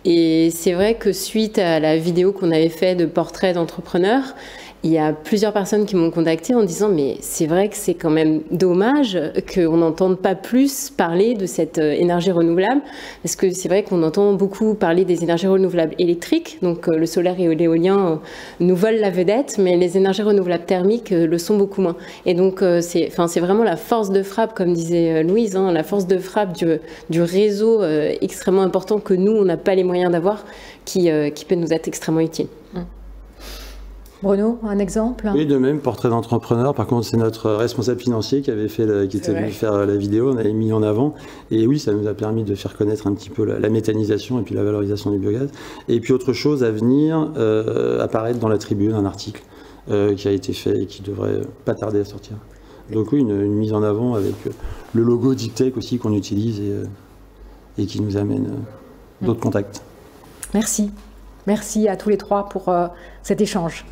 et c'est vrai que suite à la vidéo qu'on avait fait de portraits d'entrepreneurs, il y a plusieurs personnes qui m'ont contacté en disant mais c'est vrai que c'est quand même dommage qu'on n'entende pas plus parler de cette énergie renouvelable, parce que c'est vrai qu'on entend beaucoup parler des énergies renouvelables électriques, donc le solaire et l'éolien nous volent la vedette, mais les énergies renouvelables thermiques le sont beaucoup moins. Et donc c'est vraiment la force de frappe, comme disait Louise, la force de frappe du réseau extrêmement important que nous on n'a pas les moyens d'avoir, qui peut nous être extrêmement utile. Bruno, un exemple? Oui, de même, portrait d'entrepreneur. Par contre, c'est notre responsable financier qui était venu faire la vidéo, on avait mis en avant. Et oui, ça nous a permis de faire connaître un petit peu la méthanisation et puis la valorisation du biogaz. Et puis autre chose à venir, apparaître dans la tribune, un article qui a été fait et qui devrait pas tarder à sortir. Donc oui, une mise en avant avec le logo Deep Tech aussi qu'on utilise et qui nous amène d'autres contacts. Merci. Merci à tous les trois pour cet échange.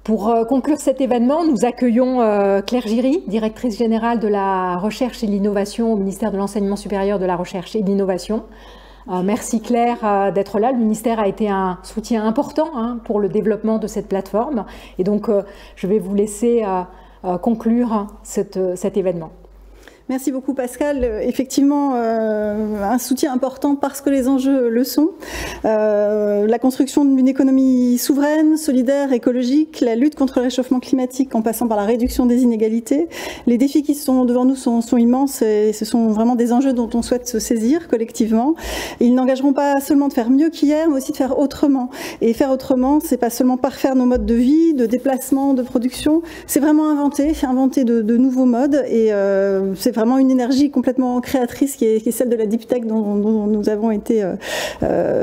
Pour conclure cet événement, nous accueillons Claire Giry, directrice générale de la recherche et de l'innovation au ministère de l'Enseignement supérieur, de la recherche et de l'innovation. Merci Claire d'être là. Le ministère a été un soutien important pour le développement de cette plateforme. Et donc, je vais vous laisser conclure cet événement. Merci beaucoup Pascal. Effectivement, un soutien important parce que les enjeux le sont. La construction d'une économie souveraine, solidaire, écologique, la lutte contre le réchauffement climatique en passant par la réduction des inégalités. Les défis qui sont devant nous sont immenses et ce sont vraiment des enjeux dont on souhaite se saisir collectivement. Ils n'engageront pas seulement de faire mieux qu'hier, mais aussi de faire autrement. Et faire autrement, c'est pas seulement parfaire nos modes de vie, de déplacement, de production, c'est vraiment inventer de nouveaux modes, et c'est vraiment une énergie complètement créatrice qui est celle de la deep tech dont nous avons été,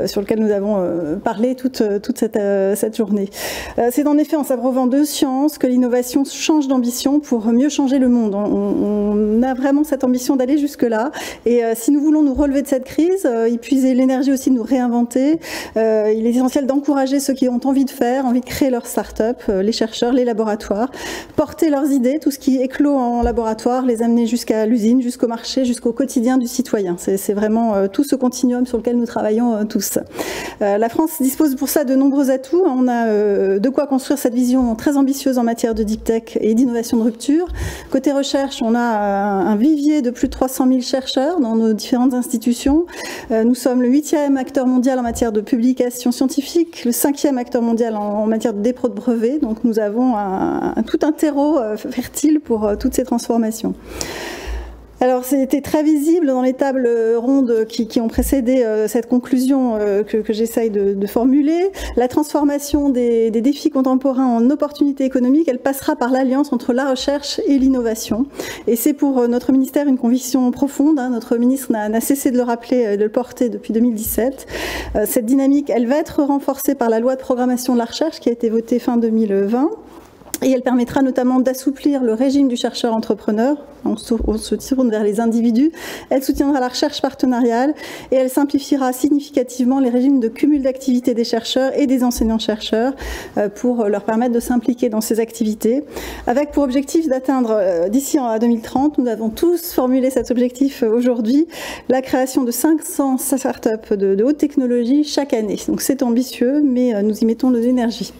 sur lequel nous avons parlé toute cette journée. C'est en effet en s'abreuvant de science que l'innovation change d'ambition pour mieux changer le monde. On a vraiment cette ambition d'aller jusque-là, et si nous voulons nous relever de cette crise, épuiser l'énergie aussi de nous réinventer, il est essentiel d'encourager ceux qui ont envie de faire, envie de créer leur start-up, les chercheurs, les laboratoires, porter leurs idées, tout ce qui éclot en laboratoire, les amener jusqu'à jusqu'à l'usine, jusqu'au marché, jusqu'au quotidien du citoyen. C'est vraiment tout ce continuum sur lequel nous travaillons tous. La France dispose pour ça de nombreux atouts. On a de quoi construire cette vision très ambitieuse en matière de deep tech et d'innovation de rupture. Côté recherche, on a un vivier de plus de 300 000 chercheurs dans nos différentes institutions. Nous sommes le 8e acteur mondial en matière de publication scientifique, le 5e acteur mondial en matière de dépôt de brevets. Donc nous avons tout un terreau fertile pour toutes ces transformations. Alors c'était très visible dans les tables rondes qui ont précédé cette conclusion que j'essaye de formuler. La transformation des défis contemporains en opportunités économiques, elle passera par l'alliance entre la recherche et l'innovation. Et c'est pour notre ministère une conviction profonde. Notre ministre n'a cessé de le rappeler, de le porter depuis 2017. Cette dynamique, elle va être renforcée par la loi de programmation de la recherche qui a été votée fin 2020. Et elle permettra notamment d'assouplir le régime du chercheur-entrepreneur. On se tourne vers les individus. Elle soutiendra la recherche partenariale et elle simplifiera significativement les régimes de cumul d'activités des chercheurs et des enseignants-chercheurs pour leur permettre de s'impliquer dans ces activités. Avec pour objectif d'atteindre d'ici à 2030, nous avons tous formulé cet objectif aujourd'hui, la création de 500 startups de haute technologie chaque année. Donc c'est ambitieux, mais nous y mettons de l'énergie.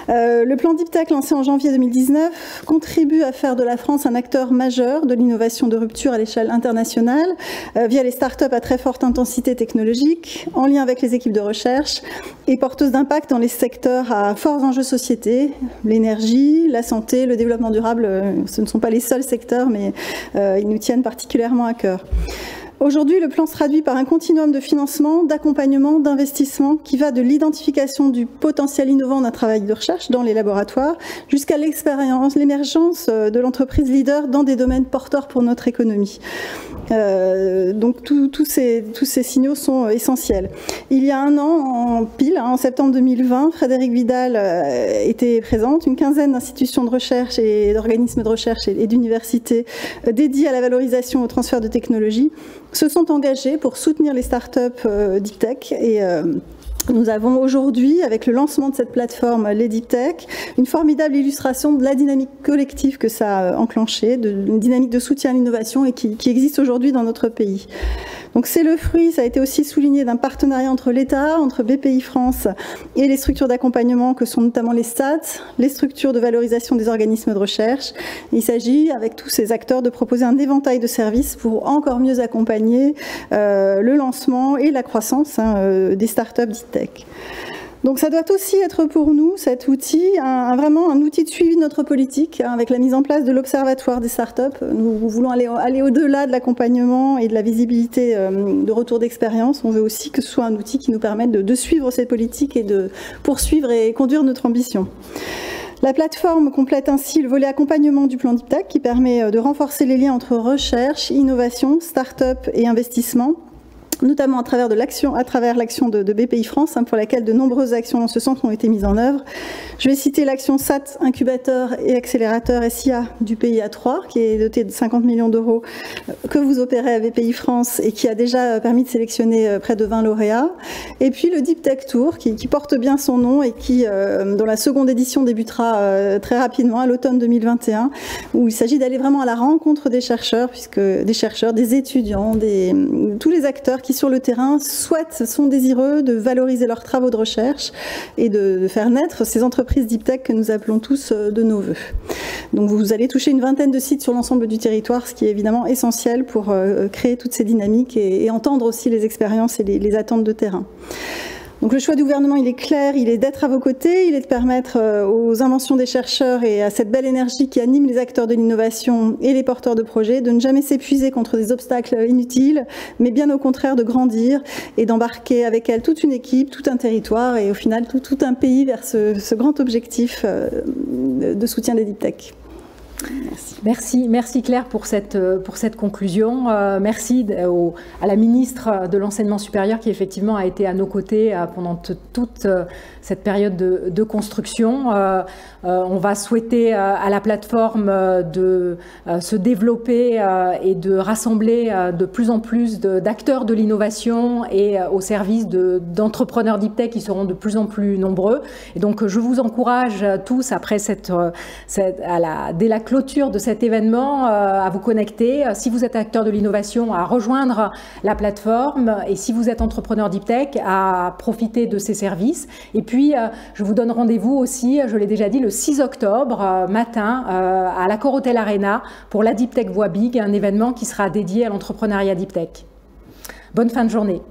Le plan Deep Tech lancé en janvier 2019 contribue à faire de la France un acteur majeur de l'innovation de rupture à l'échelle internationale via les startups à très forte intensité technologique, en lien avec les équipes de recherche et porteuses d'impact dans les secteurs à forts enjeux société, l'énergie, la santé, le développement durable. Ce ne sont pas les seuls secteurs, mais ils nous tiennent particulièrement à cœur. Aujourd'hui, le plan se traduit par un continuum de financement, d'accompagnement, d'investissement qui va de l'identification du potentiel innovant d'un travail de recherche dans les laboratoires jusqu'à l'émergence de l'entreprise leader dans des domaines porteurs pour notre économie. Donc tous ces signaux sont essentiels. Il y a un an, en septembre 2020, Frédérique Vidal était présente. Une quinzaine d'institutions de recherche et d'organismes de recherche et d'universités dédiés à la valorisation et au transfert de technologies se sont engagés pour soutenir les startups Deep Tech et nous avons aujourd'hui, avec le lancement de cette plateforme, les Deep Tech, une formidable illustration de la dynamique collective que ça a enclenchée, une dynamique de soutien à l'innovation et qui existe aujourd'hui dans notre pays. Donc c'est le fruit, ça a été aussi souligné, d'un partenariat entre l'État, entre BPI France et les structures d'accompagnement que sont notamment les STAT, les structures de valorisation des organismes de recherche. Il s'agit, avec tous ces acteurs, de proposer un éventail de services pour encore mieux accompagner le lancement et la croissance des startups Deep Tech. Donc ça doit aussi être pour nous, cet outil, vraiment un outil de suivi de notre politique, avec la mise en place de l'Observatoire des startups. Nous voulons aller au-delà de l'accompagnement et de la visibilité de retour d'expérience. On veut aussi que ce soit un outil qui nous permette de suivre ces politiques et de poursuivre et conduire notre ambition. La plateforme complète ainsi le volet accompagnement du plan Deep Tech qui permet de renforcer les liens entre recherche, innovation, start-up et investissement, notamment à travers l'action de BPI France, pour laquelle de nombreuses actions dans ce sens ont été mises en œuvre. Je vais citer l'action SAT, incubateur et accélérateur SIA du PIA 3, qui est doté de 50 millions d'euros que vous opérez à BPI France et qui a déjà permis de sélectionner près de 20 lauréats. Et puis le Deep Tech Tour, qui porte bien son nom et qui, dont la seconde édition débutera très rapidement à l'automne 2021, où il s'agit d'aller vraiment à la rencontre des chercheurs, des étudiants, tous les acteurs qui sur le terrain sont désireux de valoriser leurs travaux de recherche et de faire naître ces entreprises Deep Tech que nous appelons tous de nos voeux. Donc vous allez toucher une vingtaine de sites sur l'ensemble du territoire, ce qui est évidemment essentiel pour créer toutes ces dynamiques et entendre aussi les expériences et les attentes de terrain. Donc le choix du gouvernement, il est clair, il est d'être à vos côtés, il est de permettre aux inventions des chercheurs et à cette belle énergie qui anime les acteurs de l'innovation et les porteurs de projets de ne jamais s'épuiser contre des obstacles inutiles, mais bien au contraire de grandir et d'embarquer avec elle toute une équipe, tout un territoire et au final tout un pays vers ce grand objectif de soutien des Deep Tech. Merci Claire pour cette conclusion. Merci à la ministre de l'Enseignement supérieur qui effectivement a été à nos côtés pendant toute cette période de construction. On va souhaiter à la plateforme de se développer et de rassembler de plus en plus d'acteurs de l'innovation et au service d'entrepreneurs Deep Tech qui seront de plus en plus nombreux. Et donc je vous encourage tous après dès la clôture de cet événement à vous connecter. Si vous êtes acteur de l'innovation, à rejoindre la plateforme, et si vous êtes entrepreneur Deep Tech, à profiter de ces services. Et puis, je vous donne rendez-vous aussi, je l'ai déjà dit, le 6 octobre matin à l'Accor Hotel Arena pour la Deep Tech Voix Big, un événement qui sera dédié à l'entrepreneuriat Deep Tech. Bonne fin de journée.